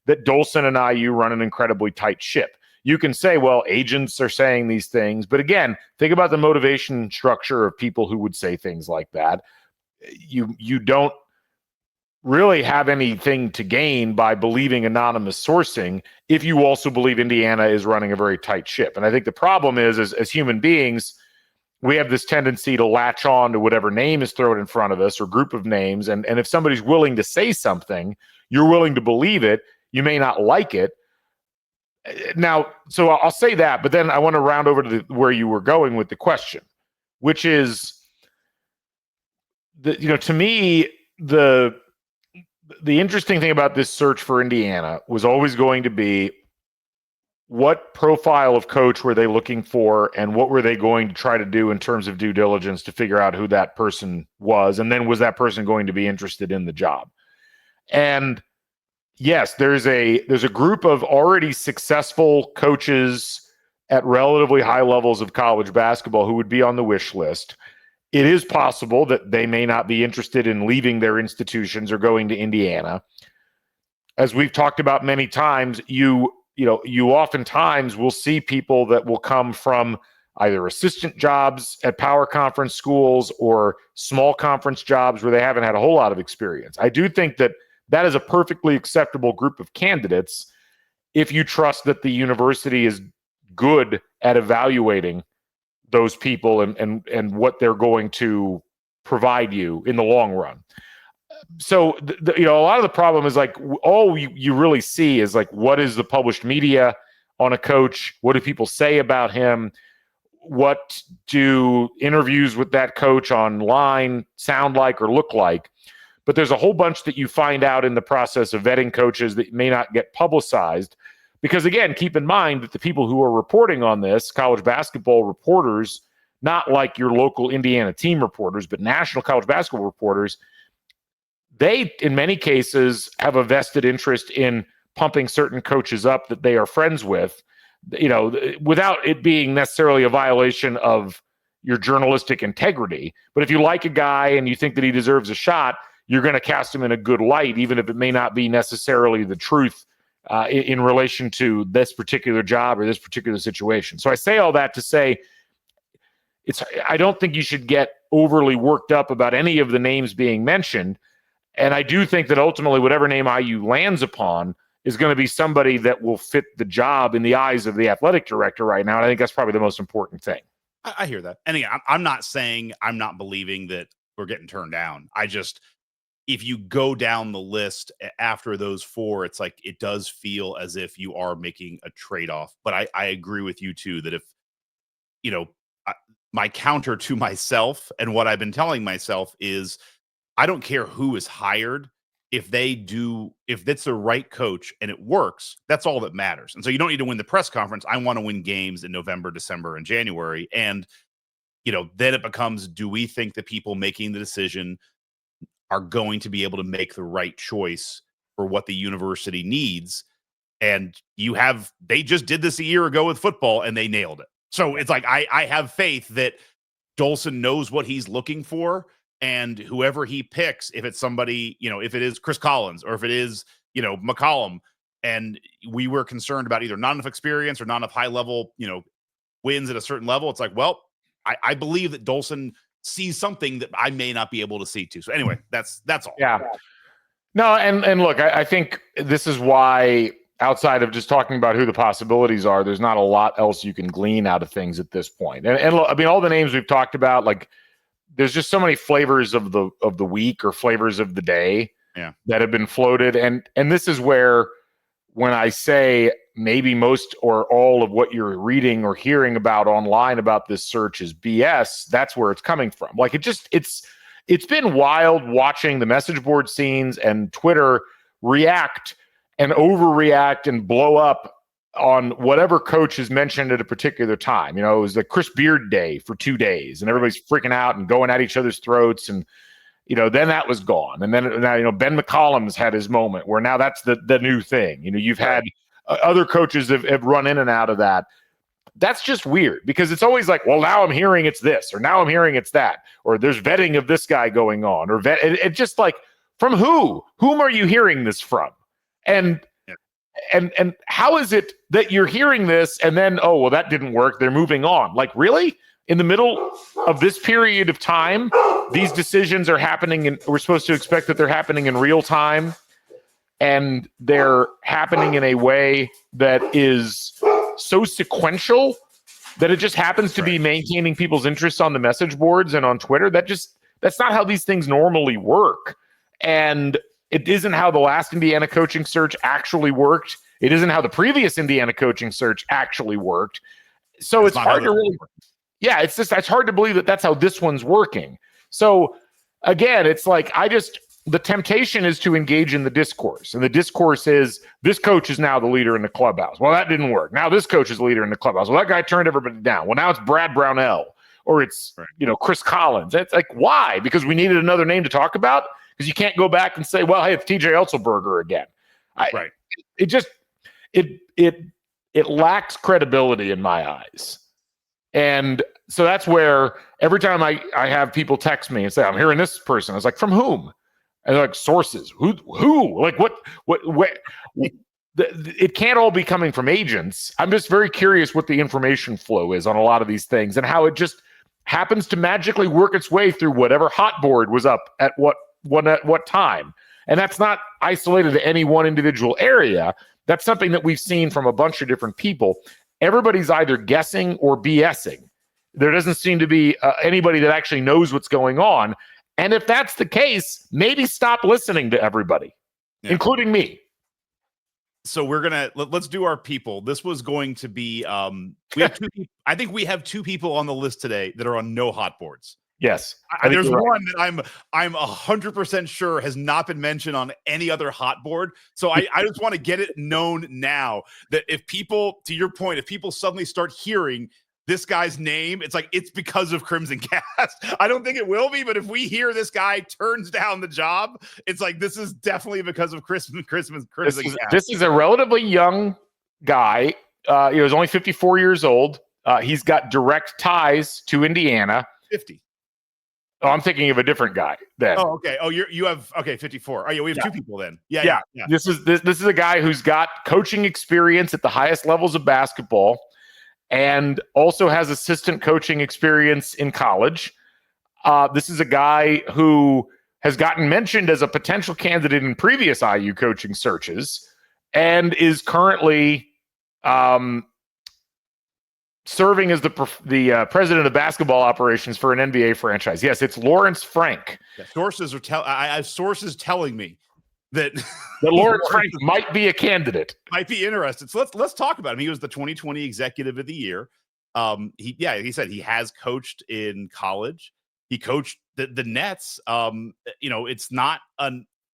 that Dolson and IU run an incredibly tight ship. You can say, well, agents are saying these things, but again, think about the motivation structure of people who would say things like that. You don't really have anything to gain by believing anonymous sourcing if you also believe Indiana is running a very tight ship. And I think the problem is, as human beings, we have this tendency to latch on to whatever name is thrown in front of us or group of names. And if somebody's willing to say something, you're willing to believe it. You may not like it. Now, so I'll say that, but then I want to round over to where you were going with the question, which is, to me, the interesting thing about this search for Indiana was always going to be, what profile of coach were they looking for, and what were they going to try to do in terms of due diligence to figure out who that person was, and then was that person going to be interested in the job? And yes, there's a group of already successful coaches at relatively high levels of college basketball who would be on the wish list. It is possible that they may not be interested in leaving their institutions or going to Indiana. As we've talked about many times, you oftentimes will see people that will come from either assistant jobs at power conference schools or small conference jobs where they haven't had a whole lot of experience. I do think that is a perfectly acceptable group of candidates if you trust that the university is good at evaluating those people and what they're going to provide you in the long run. So, a lot of the problem is like, all you really see is like, what is the published media on a coach? What do people say about him? What do interviews with that coach online sound like or look like? But there's a whole bunch that you find out in the process of vetting coaches that may not get publicized. Because again, keep in mind that the people who are reporting on this, college basketball reporters, not like your local Indiana team reporters, but national college basketball reporters, they, in many cases, have a vested interest in pumping certain coaches up that they are friends with, without it being necessarily a violation of your journalistic integrity. But if you like a guy and you think that he deserves a shot, you're going to cast him in a good light, even if it may not be necessarily the truth in relation to this particular job or this particular situation. So I say all that to say, I don't think you should get overly worked up about any of the names being mentioned. And I do think that ultimately whatever name IU lands upon is going to be somebody that will fit the job in the eyes of the athletic director right now. And I think that's probably the most important thing. I hear that. And again, I'm not saying I'm not believing that we're getting turned down. If you go down the list after those 4, it's like, it does feel as if you are making a trade-off. But I agree with you too, that if, my counter to myself and what I've been telling myself is, I don't care who is hired. if it's the right coach and it works, that's all that matters. And so you don't need to win the press conference. I want to win games in November, December, and January. And, then it becomes, do we think the people making the decision are going to be able to make the right choice for what the university needs? And they just did this a year ago with football and they nailed it. So it's like, I have faith that Dolson knows what he's looking for, and whoever he picks, if it's somebody, if it is Chris Collins or if it is, McCollum, and we were concerned about either not enough experience or not enough high level, wins at a certain level. It's like, well, I believe that Dolson sees something that I may not be able to see too. So anyway, that's all. Yeah. No, and look, I think this is why, outside of just talking about who the possibilities are, there's not a lot else you can glean out of things at this point. And look, I mean, all the names we've talked about, like, there's just so many flavors of the week or flavors of the day that have been floated. And this is where, when I say maybe most or all of what you're reading or hearing about online about this search is BS, that's where it's coming from. Like, it's been wild watching the message board scenes and Twitter react and overreact and blow up on whatever coach is mentioned at a particular time. It was the Chris Beard day for 2 days and everybody's freaking out and going at each other's throats. And, then that was gone. And then now, Ben McCollum's had his moment where now that's the new thing. You've had other coaches have run in and out of that. That's just weird, because it's always like, well, now I'm hearing it's this, or now I'm hearing it's that, or there's vetting of this guy going on, or it's just like, from who? Whom are you hearing this from? And how is it that you're hearing this and then, oh, well, that didn't work, they're moving on? Like, really? In the middle of this period of time, these decisions are happening, and we're supposed to expect that they're happening in real time, and they're happening in a way that is so sequential that it just happens to be maintaining people's interests on the message boards and on Twitter. That's not how these things normally work. And it isn't how the last Indiana coaching search actually worked. It isn't how the previous Indiana coaching search actually worked. So it's hard to really, it's hard to believe that that's how this one's working. So again, it's like, the temptation is to engage in the discourse. And the discourse is, this coach is now the leader in the clubhouse. Well, that didn't work. Now this coach is the leader in the clubhouse. Well, that guy turned everybody down. Well, now it's Brad Brownell, or it's, Chris Collins. It's like, why? Because we needed another name to talk about? Because you can't go back and say, well, hey, it's TJ Elzelberger again. It lacks credibility in my eyes. And so that's where every time I have people text me and say, I'm hearing this person, I was like, from whom? And they're like, sources. Who? Like, what? It can't all be coming from agents. I'm just very curious what the information flow is on a lot of these things, and how it just happens to magically work its way through whatever hot board was up at what time. And that's not isolated to any one individual area. That's something that we've seen from a bunch of different people. Everybody's either guessing or BSing. There doesn't seem to be anybody that actually knows what's going on. And if that's the case, maybe stop listening to everybody, including me. So let's do our people. This was going to be, we have two people. I think we have two people on the list today that are on no hot boards. Yes. There's one that I'm 100% sure has not been mentioned on any other hot board. So I just want to get it known now that if people, to your point, if people suddenly start hearing this guy's name, it's like, it's because of CrimsonCast. I don't think it will be, but if we hear this guy turns down the job, it's like, this is definitely because of CrimsonCast. This is a relatively young guy. He was only 54 years old. He's got direct ties to Indiana. 50. Oh, I'm thinking of a different guy then. Oh, okay. Oh, you have 54. Oh, yeah, we have two people then. Yeah. This is a guy who's got coaching experience at the highest levels of basketball, and also has assistant coaching experience in college. This is a guy who has gotten mentioned as a potential candidate in previous IU coaching searches, and is currently serving as the president of basketball operations for an NBA franchise. Yes, it's Lawrence Frank. Yeah, sources are I have sources telling me that Lawrence Frank might be a candidate. Might be interested. So let's talk about him. He was the 2020 Executive of the Year. He said he has coached in college. He coached the Nets. It's not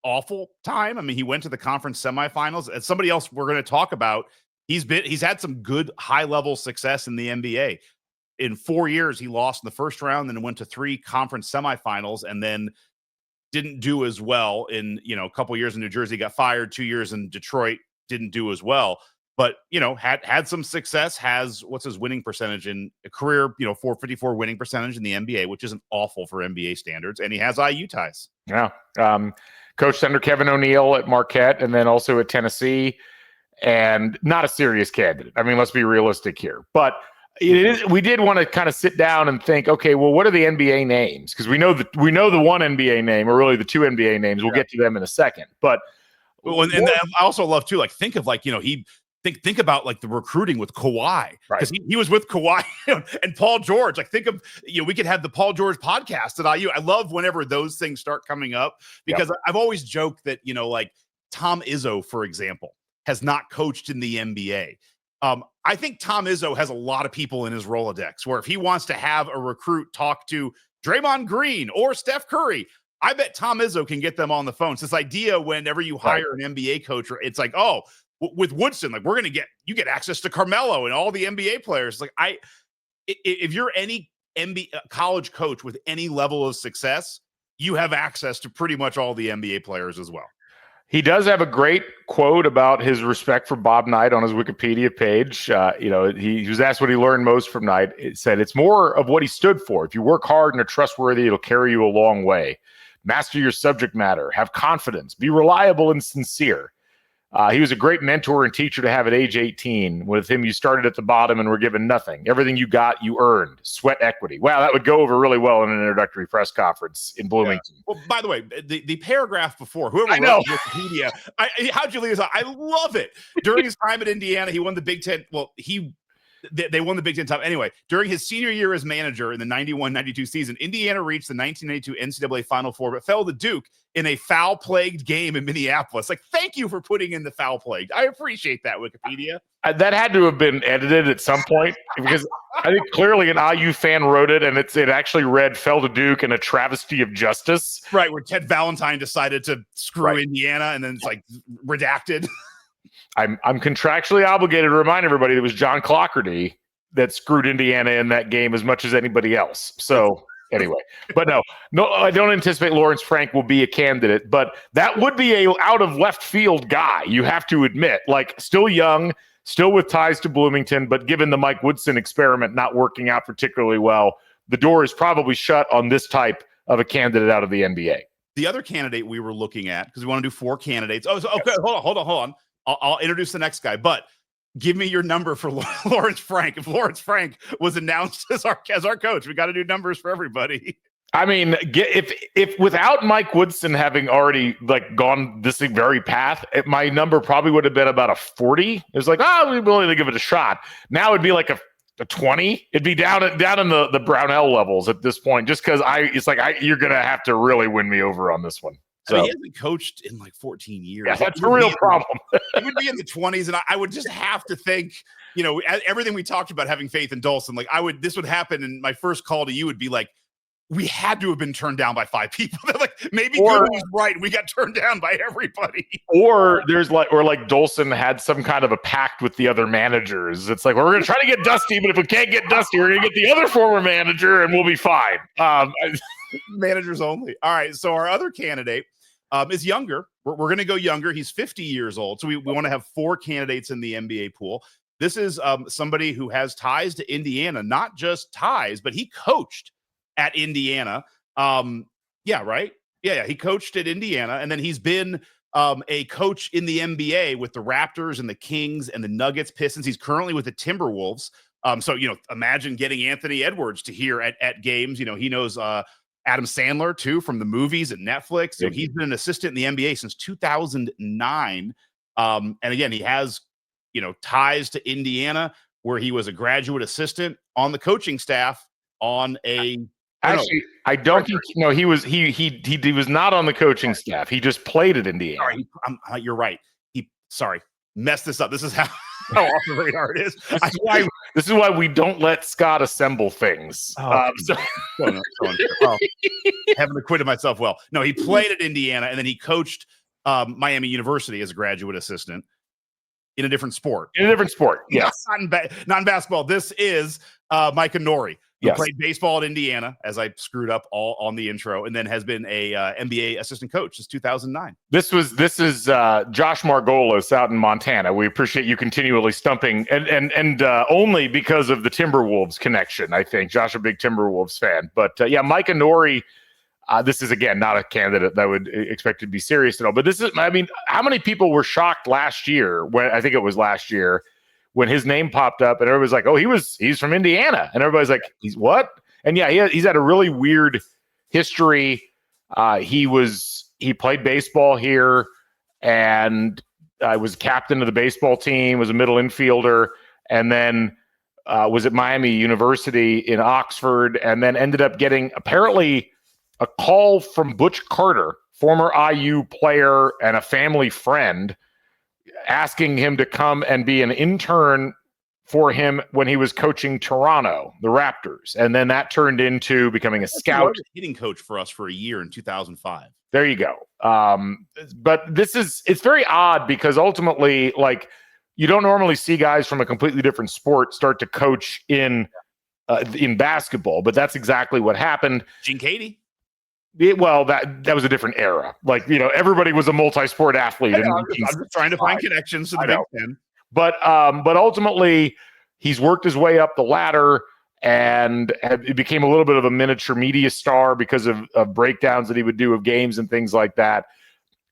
awful time. I mean, he went to the conference semifinals. As somebody else we're going to talk about, he's had some good high-level success in the NBA. In 4 years, he lost in the first round, then went to 3 conference semifinals, and then didn't do as well in, a couple years in New Jersey, got fired. 2 years in Detroit, didn't do as well. But, had some success, what's his winning percentage in a career, 454 winning percentage in the NBA, which isn't awful for NBA standards. And he has IU ties. Yeah. Coached under Kevin O'Neill at Marquette and then also at Tennessee, and not a serious candidate. I mean, let's be realistic here. But we did want to kind of sit down and think, okay, well, what are the NBA names? Because we know the one NBA name, or really the 2 NBA names. We'll get to them in a second. But and I also love too, think of think about the recruiting with Kawhi, because he was with Kawhi and Paul George. Think of, we could have the Paul George podcast at IU. I love whenever those things start coming up, because I've always joked that, Tom Izzo, for example, has not coached in the NBA. I think Tom Izzo has a lot of people in his Rolodex where if he wants to have a recruit talk to Draymond Green or Steph Curry, I bet Tom Izzo can get them on the phone. It's this idea whenever you hire an NBA coach, it's like, oh, with Woodson, we're going to you get access to Carmelo and all the NBA players. If you're any NBA college coach with any level of success, you have access to pretty much all the NBA players as well. He does have a great quote about his respect for Bob Knight on his Wikipedia page. He was asked what he learned most from Knight. It said, it's more of what he stood for. If you work hard and are trustworthy, it'll carry you a long way. Master your subject matter. Have confidence. Be reliable and sincere. He was a great mentor and teacher to have at age 18. With him, you started at the bottom and were given nothing. Everything you got, you earned. Sweat equity. Wow, that would go over really well in an introductory press conference in Bloomington. Yeah. Well, by the way, the paragraph before, whoever wrote Wikipedia, how'd you leave this out? I love it. During his time at Indiana, he won the Big Ten. Well, they won the Big Ten top. Anyway, during his senior year as manager in the 91-92 season, Indiana reached the 1992 NCAA Final Four, but fell to Duke in a foul-plagued game in Minneapolis. Thank you for putting in the foul-plagued. I appreciate that, Wikipedia. That had to have been edited at some point, because I think clearly an IU fan wrote it, and it actually read "fell to Duke" in a travesty of justice. Right, where Ted Valentine decided to screw Indiana, and then it's redacted. I'm contractually obligated to remind everybody that it was John Clockerty that screwed Indiana in that game as much as anybody else. So anyway, but no, I don't anticipate Lawrence Frank will be a candidate, but that would be a out of left field guy. You have to admit, still young, still with ties to Bloomington, but given the Mike Woodson experiment not working out particularly well, the door is probably shut on this type of a candidate out of the NBA. The other candidate we were looking at, because we want to do 4 candidates. Oh, so, okay, hold on. I'll introduce the next guy, but give me your number for Lawrence Frank. If Lawrence Frank was announced as our coach, we got to do numbers for everybody. I mean, if without Mike Woodson having already gone this very path, my number probably would have been about a 40. It was we're willing to give it a shot. Now it'd be like a 20. It'd be down in the Brownell levels at this point, just because you're gonna have to really win me over on this one. So, he hasn't coached in 14 years. Yeah, that's a real problem. He would be in the 20s, and I would just have to think, everything we talked about having faith in Dolson, this would happen, and my first call to you would be we had to have been turned down by 5 people. Maybe Goodwin was right. We got turned down by everybody. Or Dolson had some kind of a pact with the other managers. It's we're going to try to get Dusty, but if we can't get Dusty, we're going to get the other former manager and we'll be fine. Managers only. All right. So our other candidate is younger. We're going to go younger. He's 50 years old. So we want to have 4 candidates in the NBA pool. This is somebody who has ties to Indiana, not just ties, but he coached at Indiana. Right? Yeah. He coached at Indiana, and then he's been a coach in the NBA with the Raptors and the Kings and the Nuggets, Pistons. He's currently with the Timberwolves. So, imagine getting Anthony Edwards to here at games. He knows Adam Sandler, too, from the movies and Netflix. He's been an assistant in the NBA since 2009. And again, he has, ties to Indiana, where he was a graduate assistant on the coaching staff on a. Actually, I don't think he was not on the coaching staff. He just played at Indiana. Sorry, you're right. Messed this up. This is how how off the radar it is. This is why we don't let Scott assemble things. Haven't acquitted myself well. No, he played at Indiana, and then he coached Miami University as a graduate assistant in a different sport. Yes. Not in basketball. This is Micah Nori, who played baseball at Indiana, as I screwed up all on the intro, and then has been a NBA assistant coach since 2009. This is Josh Margolis out in Montana. We appreciate you continually stumping, and only because of the Timberwolves connection, I think. Josh, a big Timberwolves fan. But Micah Nori, this is, again, not a candidate that I would expect to be serious at all. But this is, I mean, how many people were shocked last year, when I think it was last year, when his name popped up and everybody's like, oh, he's from Indiana. And everybody's like, he's what? And he's had a really weird history. He played baseball here and was captain of the baseball team, was a middle infielder, and then was at Miami University in Oxford, and then ended up getting apparently a call from Butch Carter, former IU player and a family friend, asking him to come and be an intern for him when he was coaching Toronto, the Raptors. And then that turned into becoming a scout. He was a hitting coach for us for a year in 2005. There you go. But it's very odd because ultimately, like, you don't normally see guys from a completely different sport start to coach in basketball, but that's exactly what happened. Gene Katie. That was a different era. Like, everybody was a multi-sport athlete. I'm just trying to find connections to the Big Ten. But ultimately, he's worked his way up the ladder and it became a little bit of a miniature media star because of breakdowns that he would do of games and things like that.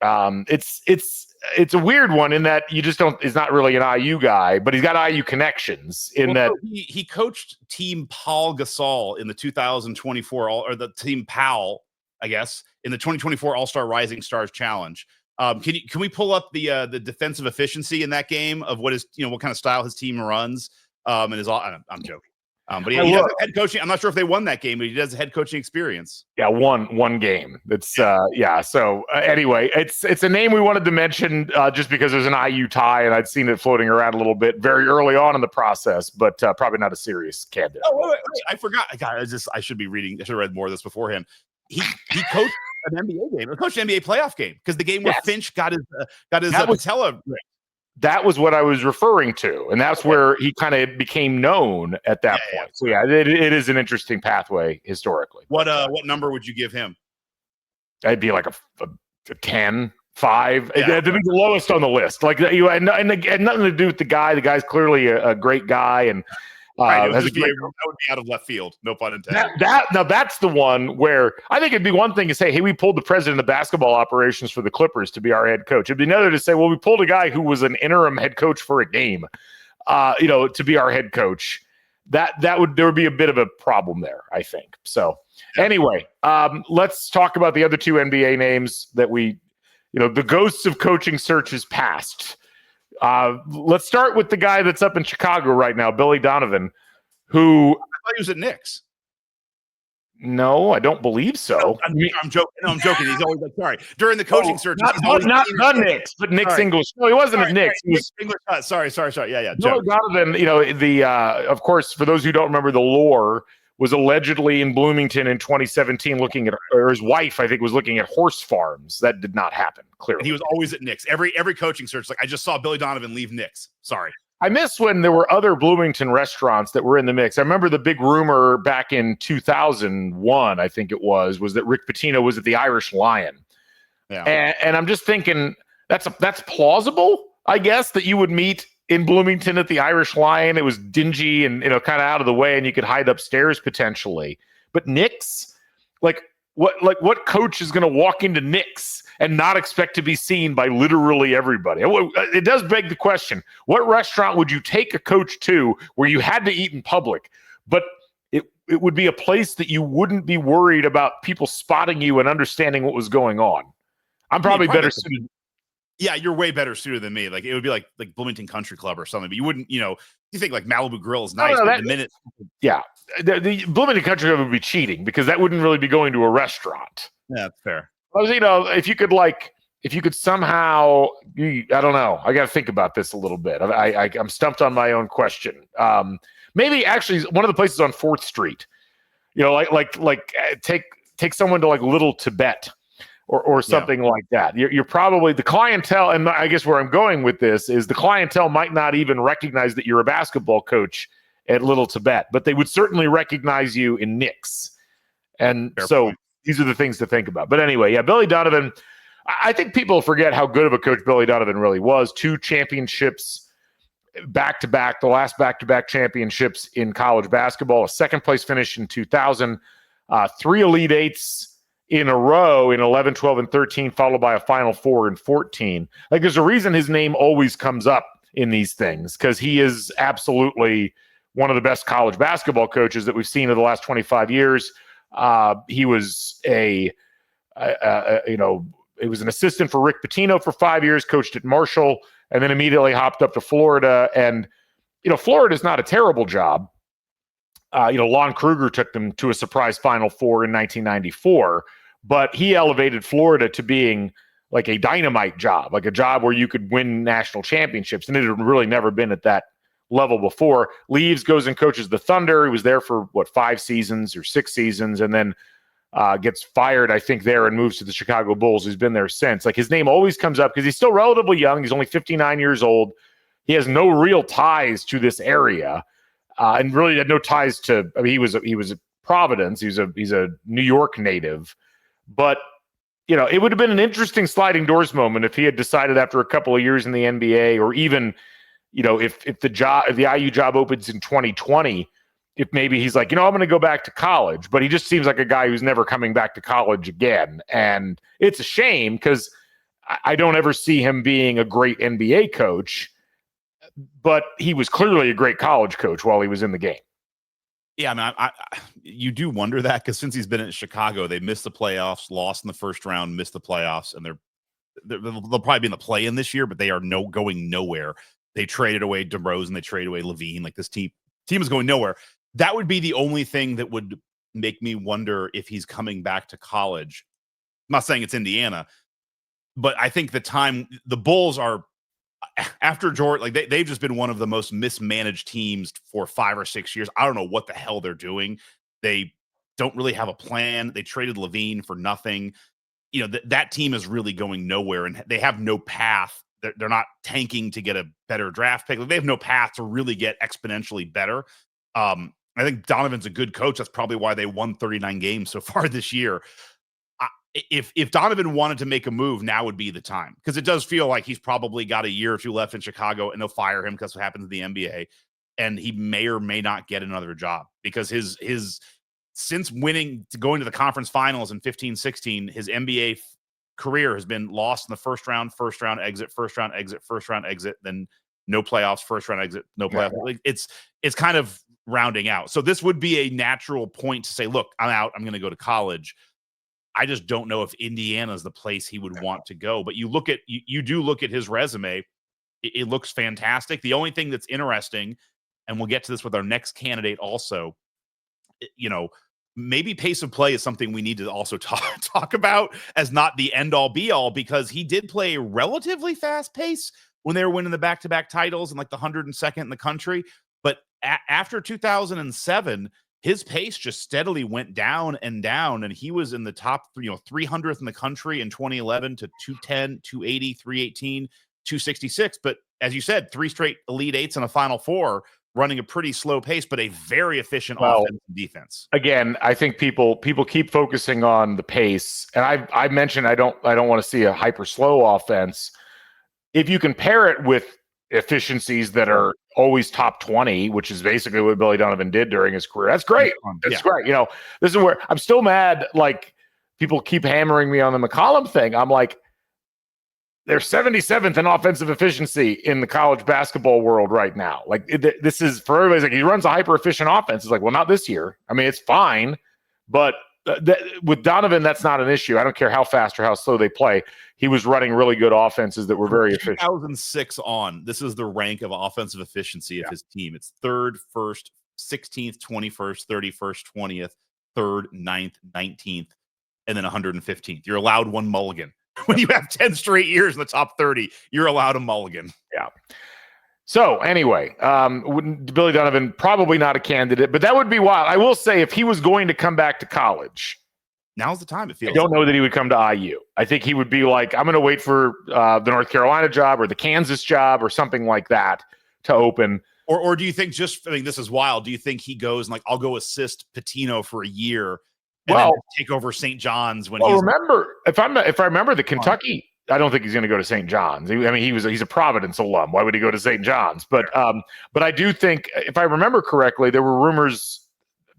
It's a weird one in that you just don't. He's not really an IU guy, but he's got IU connections. He coached Team Paul Gasol in the 2024 or the Team Powell, I guess, in the 2024 All-Star Rising Stars Challenge. Can we pull up the defensive efficiency in that game of what kind of style his team runs? I'm joking. But he does head coaching. I'm not sure if they won that game, but he does head coaching experience. Yeah, one game. It's So anyway, it's a name we wanted to mention just because there's an IU tie, and I'd seen it floating around a little bit very early on in the process, but probably not a serious candidate. Oh, wait, I forgot. God, I should be reading. I should have read more of this beforehand. He coached an NBA game, or coached an NBA playoff game, because the game where Finch got his patella. That was what I was referring to, and that's where he kind of became known at that point. So it is an interesting pathway historically. What number would you give him? I'd be like a 10, 5. It'd be the lowest on the list. Like, you and nothing to do with the guy. The guy's clearly a great guy, and that would be out of left field. No pun intended. Now that's the one where I think it'd be one thing to say, hey, we pulled the president of basketball operations for the Clippers to be our head coach. It'd be another to say, well, we pulled a guy who was an interim head coach for a game, to be our head coach. There would be a bit of a problem there, I think. So anyway, let's talk about the other two NBA names that the ghosts of coaching searches past. Let's start with the guy that's up in Chicago right now, Billy Donovan, who I thought he was at Knicks. No, I don't believe so. I'm joking. No, I'm joking. He's always like, sorry. During the coaching search, not the Knicks, but Knicks English. No, he wasn't at Knicks. English. Sorry. Yeah. Billy Donovan, of course, for those who don't remember the lore, was allegedly in Bloomington in 2017 looking at, or his wife, I think, was looking at horse farms. That did not happen, clearly. And he was always at Knicks. Every coaching search, like, I just saw Billy Donovan leave Knicks. Sorry. I miss when there were other Bloomington restaurants that were in the mix. I remember the big rumor back in 2001, I think it was that Rick Pitino was at the Irish Lion. Yeah. And I'm just thinking that's plausible, I guess, that you would meet in Bloomington at the Irish Lion. It was dingy and, kind of out of the way, and you could hide upstairs potentially. But Knicks, what coach is going to walk into Knicks and not expect to be seen by literally everybody? It does beg the question: what restaurant would you take a coach to where you had to eat in public, but it would be a place that you wouldn't be worried about people spotting you and understanding what was going on? I'm probably better suited. Yeah, you're way better suited than me. Like, it would be like Bloomington Country Club or something, but you wouldn't, you think like Malibu Grill is nice, but the minute. Yeah, the Bloomington Country Club would be cheating because that wouldn't really be going to a restaurant. Yeah, that's fair. If you could if you could somehow, I don't know, I got to think about this a little bit. I'm stumped on my own question. Maybe actually one of the places on 4th Street, take someone to like Little Tibet or something like that. You're probably the clientele, and I guess where I'm going with this is the clientele might not even recognize that you're a basketball coach at Little Tibet, but they would certainly recognize you in Knicks. And so these are the things to think about. But anyway, yeah, Billy Donovan, I think people forget how good of a coach Billy Donovan really was. 2 championships back-to-back, the last back-to-back championships in college basketball, a 2nd-place finish in 2000, 3 Elite Eights in a row in 11, 12, and 13, followed by a Final Four in 14. Like, there's a reason his name always comes up in these things, because he is absolutely one of the best college basketball coaches that we've seen in the last 25 years. He was he was an assistant for Rick Pitino for 5 years, coached at Marshall, and then immediately hopped up to Florida. And, Florida is not a terrible job. Lon Kruger took them to a surprise Final Four in 1994, but he elevated Florida to being like a dynamite job, like a job where you could win national championships. And it had really never been at that level before. Leaves, goes and coaches the Thunder. He was there for 5 seasons or 6 seasons, and then gets fired, I think, there and moves to the Chicago Bulls. He's been there since. Like, his name always comes up because he's still relatively young. He's only 59 years old. He has no real ties to this area, and really had no ties to. I mean, he was at Providence. He's a New York native, but it would have been an interesting sliding doors moment if he had decided after a couple of years in the NBA, or even if the IU job opens in 2020. If maybe he's like, I'm going to go back to college, but he just seems like a guy who's never coming back to college again. And it's a shame because I don't ever see him being a great NBA coach, but he was clearly a great college coach while he was in the game. Yeah, I mean, you do wonder that, because since he's been in Chicago, they missed the playoffs, lost in the first round, missed the playoffs, and they'll probably be in the play-in this year, but they are going nowhere. They traded away DeRozan, they traded away Levine. Like, this team is going nowhere. That would be the only thing that would make me wonder if he's coming back to college. I'm not saying it's Indiana, but I think the Bulls are, after Jordan, like they've just been one of the most mismanaged teams for 5 or 6 years. I don't know what the hell they're doing. They don't really have a plan. They traded Levine for nothing. That team is really going nowhere, and they have no path. They're not tanking to get a better draft pick. Like, they have no path to really get exponentially better. I think Donovan's a good coach. That's probably why they won 39 games so far this year. If Donovan wanted to make a move, now would be the time, because it does feel like he's probably got a year or 2 left in Chicago, and they'll fire him because what happens in the NBA, and he may or may not get another job, because his since going to the conference finals in 15-16, his NBA career has been lost in the first round exit, first round exit, then no playoffs, first round exit, no playoffs. Yeah. Like, it's kind of rounding out. So this would be a natural point to say, look, I'm out. I'm going to go to college. I just don't know if Indiana is the place he would want to go. But you do look at his resume. It looks fantastic. The only thing that's interesting, and we'll get to this with our next candidate also, maybe pace of play is something we need to also talk about as not the end all be all, because he did play a relatively fast pace when they were winning the back-to-back titles and like the 102nd in the country. But after 2007, his pace just steadily went down, and he was in the top 300th in the country in 2011 to 210, 280, 318, 266. But as you said, 3 straight Elite Eights and a Final Four, running a pretty slow pace, but a very efficient offense and defense. Again, I think people keep focusing on the pace, and I mentioned I don't want to see a hyper slow offense. If you can pair it with efficiencies that are always top 20, which is basically what Billy Donovan did during his career, that's great. That's great. This is where I'm still mad. Like, people keep hammering me on the McCollum thing. I'm like, they're 77th in offensive efficiency in the college basketball world right now. Like, this is, for everybody's like, he runs a hyper efficient offense. It's like, well, not this year. I mean, it's fine, but with Donovan, that's not an issue. I don't care how fast or how slow they play. He was running really good offenses that were very efficient. 2006 on, this is the rank of offensive efficiency of his team. It's 3rd, 1st, 16th, 21st, 31st, 20th, 3rd, 9th, 19th, and then 115th. You're allowed one mulligan when you have 10 straight years in the top 30, you're allowed a mulligan. Yeah. So anyway, Billy Donovan, probably not a candidate, but that would be wild. I will say, if he was going to come back to college, now's the time. It feels. I don't know that he would come to IU. I think he would be like, I'm going to wait for the North Carolina job or the Kansas job or something like that to open. Or do you think this is wild. Do you think he goes and like, I'll go assist Pitino for a year and then take over St. John's when remember, if I remember the Kentucky, I don't think he's going to go to St. John's. He's a Providence alum. Why would he go to St. John's? But I do think, if I remember correctly, there were rumors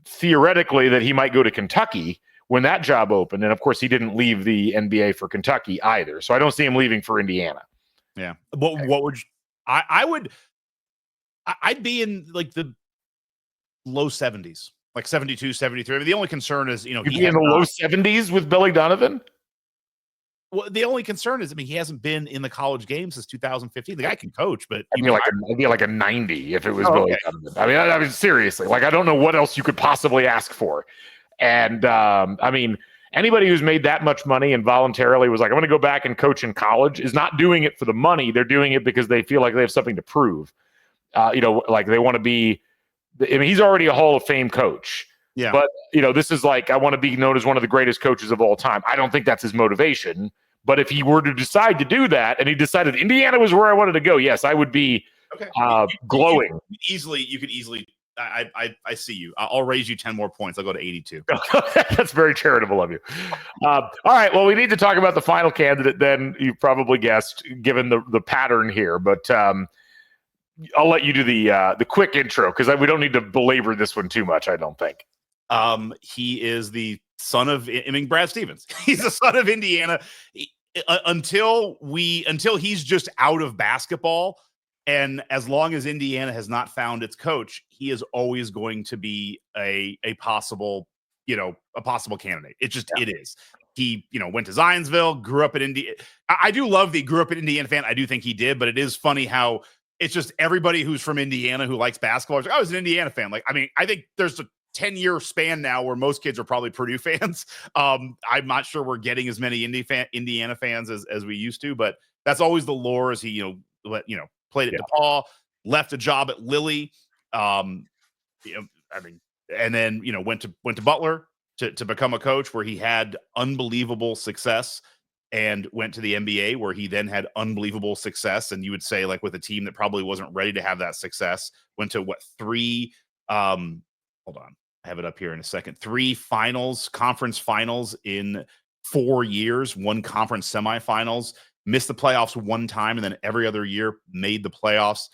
theoretically that he might go to Kentucky when that job opened. And of course, he didn't leave the NBA for Kentucky either. So I don't see him leaving for Indiana. Yeah. What would I'd be in like the low 70s, like 72, 73. I mean, the only concern is, you'd be in the low 70s with Billy Donovan. Well, the only concern is, he hasn't been in the college game since 2015. The guy can coach, but I'd be like a 90 if it was Billy Donovan. I mean, seriously, like, I don't know what else you could possibly ask for. And anybody who's made that much money and voluntarily was like, I'm going to go back and coach in college, is not doing it for the money. They're doing it because they feel like they have something to prove. Like they want to be. He's already a Hall of Fame coach. Yeah. But, this is like, I want to be known as one of the greatest coaches of all time. I don't think that's his motivation. But if he were to decide to do that and he decided Indiana was where I wanted to go, yes, I would be glowing. You could easily. I see you. I'll raise you 10 more points. I'll go to 82. That's very charitable of you. All right. Well, we need to talk about the final candidate then. You've probably guessed, given the pattern here. But I'll let you do the quick intro because we don't need to belabor this one too much, I don't think. He is the son of, Brad Stevens. He's the son of Indiana. Until he's just out of basketball, and as long as Indiana has not found its coach, he is always going to be a possible candidate. It is. He, went to Zionsville, grew up in Indiana. I do love the grew up in Indiana fan. I do think he did, but it is funny how it's just everybody who's from Indiana who likes basketball is like, I was an Indiana fan. Like, I think there's a 10-year span now where most kids are probably Purdue fans. I'm not sure we're getting as many Indiana fans as we used to, but that's always the lore. As he, played at DePaul, left a job at Lilly, and then went to Butler to become a coach, where he had unbelievable success, and went to the NBA, where he then had unbelievable success. And you would say, like, with a team that probably wasn't ready to have that success, went to three. Hold on. I have it up here in a second. 3 conference finals in 4 years, 1 conference semifinals, missed the playoffs 1 time, and then every other year made the playoffs.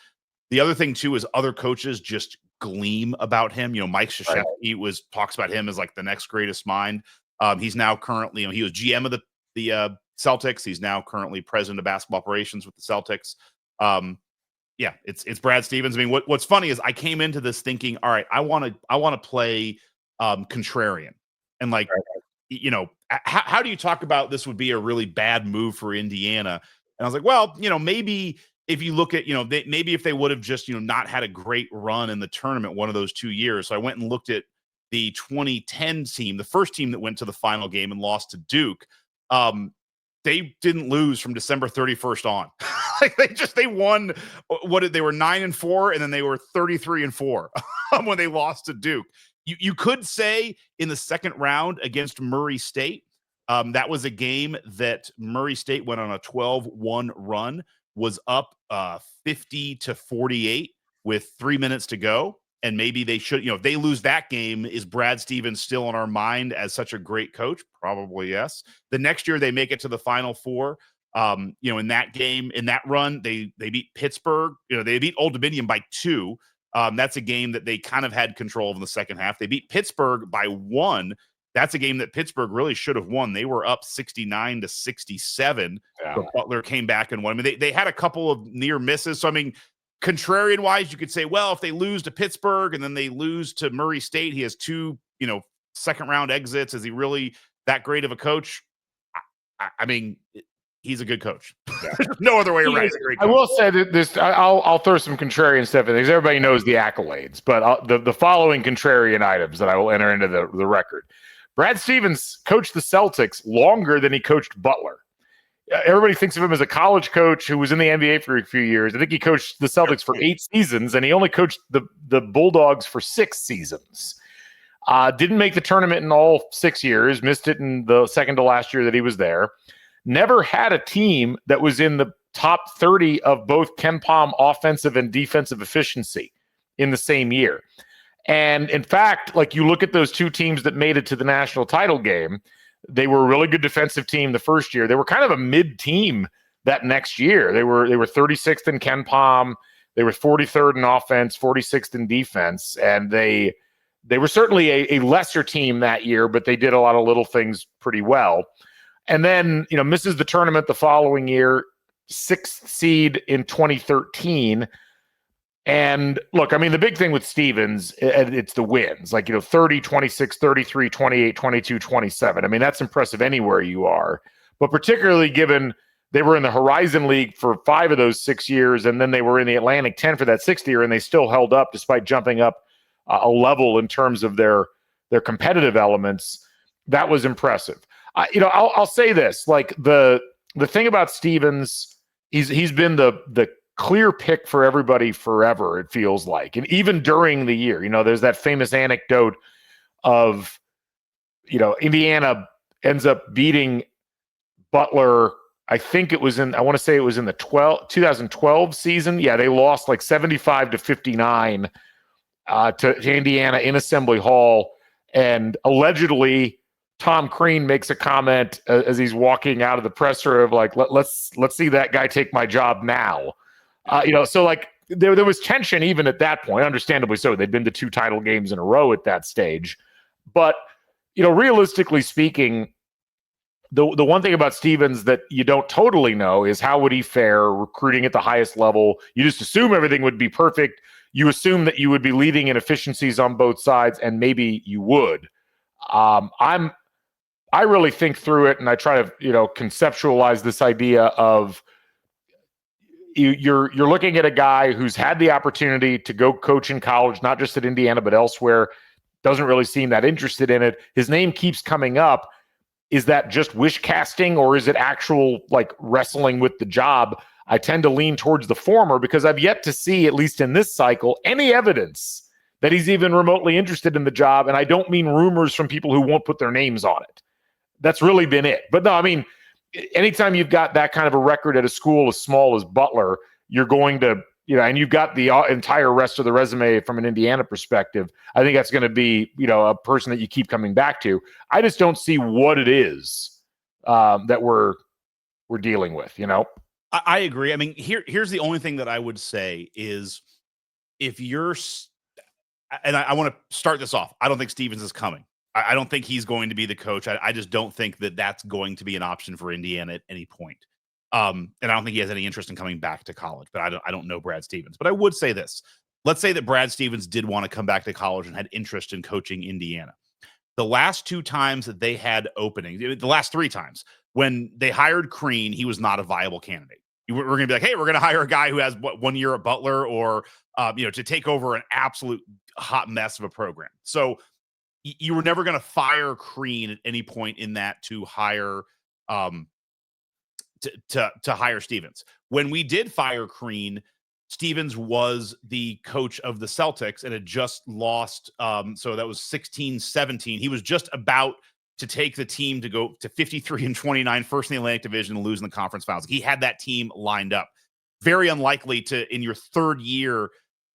The other thing too is other coaches just gleam about him. Mike Krzyzewski talks about him as like the next greatest mind. He's now currently, he was GM of the Celtics. He's now currently president of basketball operations with the Celtics. Yeah, it's Brad Stevens. What's funny is I came into this thinking, all right, I want to play contrarian, and like, how do you talk about this would be a really bad move for Indiana? And I was like, well, maybe if you look at, maybe if they would have just, not had a great run in the tournament one of those 2 years. So I went and looked at the 2010 team, the first team that went to the final game and lost to Duke. They didn't lose from December 31st on. Like they won. They were 9-4, and then they were 33-4 when they lost to Duke. You could say in the second round against Murray State, that was a game that Murray State went on a 12-1 run, was up 50-48 with 3 minutes to go. And maybe they should, if they lose that game, is Brad Stevens still on our mind as such a great coach? Probably yes. The next year they make it to the Final Four. In that game, in that run, they beat Pittsburgh. They beat Old Dominion by 2. That's a game that they kind of had control of in the second half. They beat Pittsburgh by 1. That's a game that Pittsburgh really should have won. They were up 69-67. Yeah. But Butler came back and won. They had a couple of near misses. So, contrarian wise, you could say, well, if they lose to Pittsburgh and then they lose to Murray State, he has 2, second round exits. Is he really that great of a coach? He's a good coach. Yeah. No other way around. I will say that this, I'll throw some contrarian stuff in because everybody knows the accolades, but the following contrarian items that I will enter into the record. Brad Stevens coached the Celtics longer than he coached Butler. everybody thinks of him as a college coach who was in the NBA for a few years. I think he coached the Celtics for 8 seasons, and he only coached the Bulldogs for 6 seasons. Didn't make the tournament in all 6 years, missed it in the second to last year that he was there. Never had a team that was in the top 30 of both KenPom offensive and defensive efficiency in the same year. And in fact, like you look at those two teams that made it to the national title game, they were a really good defensive team the first year. They were kind of a mid team that next year. They were 36th in KenPom. They were 43rd in offense, 46th in defense, and they were certainly a lesser team that year, but they did a lot of little things pretty well. And then, misses the tournament the following year, 6th seed in 2013. And look, I mean, the big thing with Stevens, it's the wins, like, 30, 26, 33, 28, 22, 27. I mean, that's impressive anywhere you are, but particularly given they were in the Horizon League for 5 of those 6 years, and then they were in the Atlantic 10 for that 6th year, and they still held up despite jumping up a level in terms of their competitive elements. That was impressive. I'll say this, like the thing about Stevens, he's been the clear pick for everybody forever, it feels like. And even during the year, there's that famous anecdote of, Indiana ends up beating Butler. I want to say it was in the 2012 season. Yeah, they lost like 75-59 to Indiana in Assembly Hall. And allegedly, Tom Crean makes a comment as he's walking out of the presser of like, let's see that guy take my job now. So like there was tension even at that point, understandably so. They'd been to 2 title games in a row at that stage. But, realistically speaking, the one thing about Stevens that you don't totally know is how would he fare recruiting at the highest level. You just assume everything would be perfect. You assume that you would be leading in efficiencies on both sides, and maybe you would. I really think through it, and I try to, conceptualize this idea of you're looking at a guy who's had the opportunity to go coach in college, not just at Indiana, but elsewhere, doesn't really seem that interested in it. His name keeps coming up. Is that just wish casting, or is it actual like wrestling with the job? I tend to lean towards the former because I've yet to see, at least in this cycle, any evidence that he's even remotely interested in the job. And I don't mean rumors from people who won't put their names on it. That's really been it. But no, I mean, anytime you've got that kind of a record at a school as small as Butler, you're going to, and you've got the entire rest of the resume from an Indiana perspective. I think that's going to be, a person that you keep coming back to. I just don't see what it is that we're dealing with, I agree. I mean, here's the only thing that I would say is if you're, and I want to start this off, I don't think Stevens is coming. I don't think he's going to be the coach. I just don't think that that's going to be an option for Indiana at any point. And I don't think he has any interest in coming back to college, but I don't know Brad Stevens. But I would say this. Let's say that Brad Stevens did want to come back to college and had interest in coaching Indiana. The last 2 times that they had openings, the last 3 times, when they hired Crean, he was not a viable candidate. We're going to be like, hey, we're going to hire a guy who has 1 year at Butler or, to take over an absolute hot mess of a program. So you were never going to fire Crean at any point in that to hire to hire Stevens. When we did fire Crean, Stevens was the coach of the Celtics and had just lost. So that was 16-17. He was just about to take the team to go to 53-29, first in the Atlantic Division, and lose in the conference finals. He had that team lined up. Very unlikely to, in your 3rd year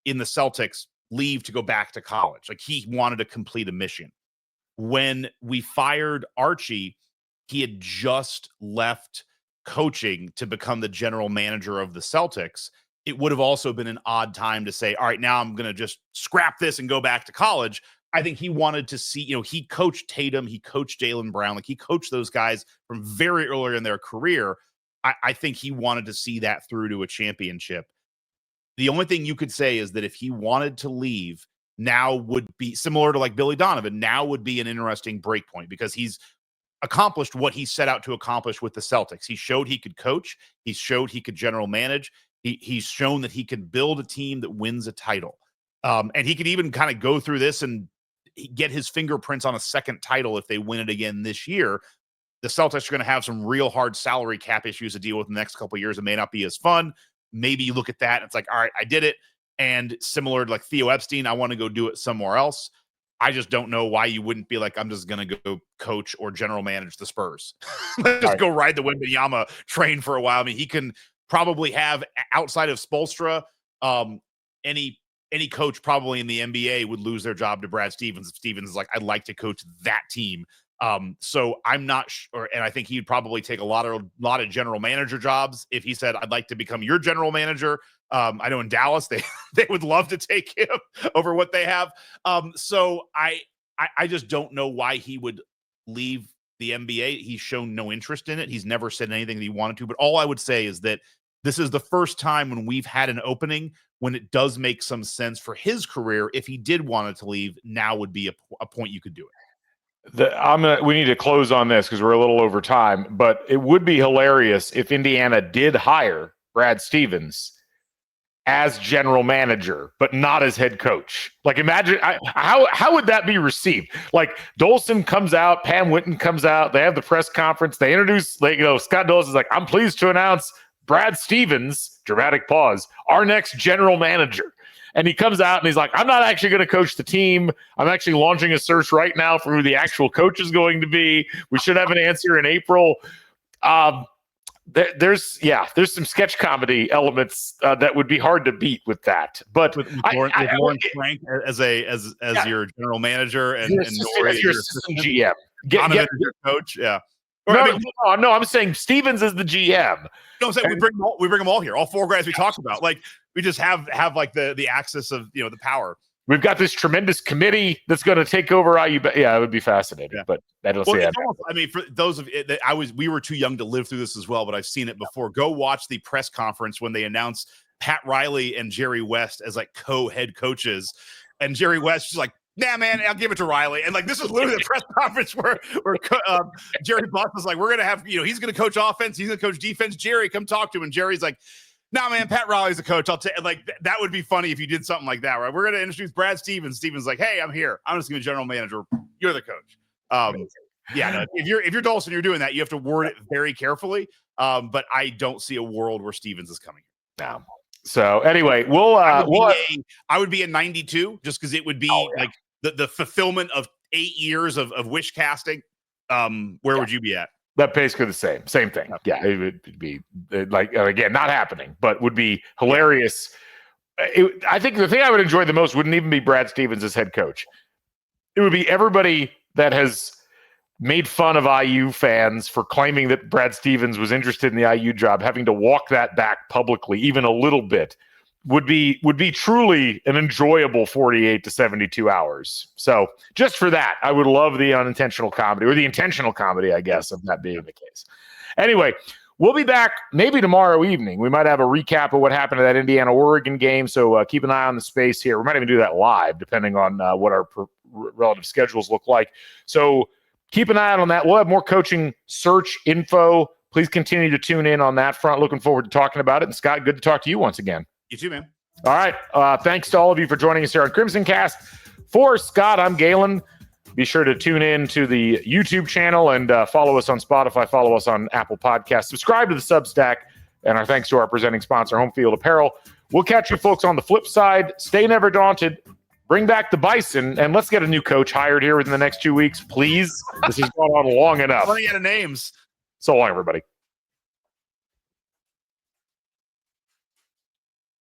in the Celtics, leave to go back to college. Like, he wanted to complete a mission. When we fired Archie, he had just left coaching to become the general manager of the Celtics. It would have also been an odd time to say, all right, now I'm going to just scrap this and go back to college. I think he wanted to see, he coached Tatum, he coached Jaylen Brown, like he coached those guys from very early in their career. I think he wanted to see that through to a championship. The only thing you could say is that if he wanted to leave, now would be similar to like Billy Donovan, now would be an interesting break point because he's accomplished what he set out to accomplish with the Celtics. He showed he could coach. He showed he could general manage. He's shown that he can build a team that wins a title. And he could even kind of go through this and get his fingerprints on a second title if they win it again this year. the Celtics are going to have some real hard salary cap issues to deal with in the next couple of years. It may not be as fun. Maybe you look at that and it's like, all right, I did it. And similar to like Theo Epstein, I want to go do it somewhere else. I just don't know why you wouldn't be like, I'm just going to go coach or general manage the Spurs. Just go ride the Wembanyama train for a while. I mean, he can probably have, outside of Spoelstra, any coach probably in the NBA would lose their job to Brad Stevens if Stevens is like, I'd like to coach that team. So I'm not sure, and I think he'd probably take a lot of general manager jobs if he said, I'd like to become your general manager. I know in Dallas they would love to take him over what they have. So I just don't know why he would leave the NBA. He's shown no interest in it. He's never said anything that he wanted to. But all I would say is that this is the first time when we've had an opening when it does make some sense for his career. If he did want it to leave, now would be a point you could do it. We need to close on this because we're a little over time, but it would be hilarious if Indiana did hire Brad Stevens as general manager, but not as head coach. Like, imagine how would that be received? Like, Dolson comes out, Pam Whitten comes out, they have the press conference, they introduce, Scott Dolson's like, I'm pleased to announce Brad Stevens, dramatic pause, our next general manager. And he comes out and he's like, I'm not actually going to coach the team. I'm actually launching a search right now for who the actual coach is going to be. We should have an answer in April. There's some sketch comedy elements that would be hard to beat with that. But with Lawrence Frank as your general manager and Nori as your assistant GM, Donovan as your coach, yeah. No, I'm saying Stevens is the GM. No, I'm saying we bring them all here. All four guys we talked about. Like, we just have like the axis of the power. We've got this tremendous committee that's going to take over IU. Yeah, it would be fascinating, but I don't see that. I mean, for those of it, we were too young to live through this as well, but I've seen it before. Go watch the press conference when they announced Pat Riley and Jerry West as like co-head coaches, and Jerry West is like, nah, man, I'll give it to Riley. And like, this was literally the press conference where Jerry Buss was like, we're gonna have, he's gonna coach offense, he's gonna coach defense. Jerry, come talk to him. And Jerry's like, nah, man, Pat Riley's the coach. I'll take, like, that would be funny if you did something like that, right? We're gonna introduce Brad Stevens. Stevens like, hey, I'm here. I'm just gonna be general manager. You're the coach. No, if you're Dolson, you're doing that. You have to word it very carefully. But I don't see a world where Stevens is coming. No. So anyway, I would be a 92 just because it would be like the fulfillment of 8 years of wish casting. Where would you be at? That basically the same thing. Yeah, it would be like, again, not happening, but would be hilarious. I think the thing I would enjoy the most wouldn't even be Brad Stevens as head coach. It would be everybody that has made fun of IU fans for claiming that Brad Stevens was interested in the IU job, having to walk that back publicly, even a little bit, would be truly an enjoyable 48 to 72 hours. So just for that, I would love the unintentional comedy, or the intentional comedy, I guess, of that being the case. Anyway, we'll be back maybe tomorrow evening. We might have a recap of what happened to that Indiana-Oregon game, so keep an eye on the space here. We might even do that live, depending on what our relative schedules look like. So keep an eye out on that. We'll have more coaching search info. Please continue to tune in on that front. Looking forward to talking about it. And Scott, good to talk to you once again. You too, man. All right. Thanks to all of you for joining us here on CrimsonCast. For Scott, I'm Galen. Be sure to tune in to the YouTube channel and follow us on Spotify. Follow us on Apple Podcasts. Subscribe to the Substack. And our thanks to our presenting sponsor, Home Field Apparel. We'll catch you folks on the flip side. Stay never daunted. Bring back the Bison, and let's get a new coach hired here within the next 2 weeks, please. This has gone on long enough. Running out of names. So long, everybody.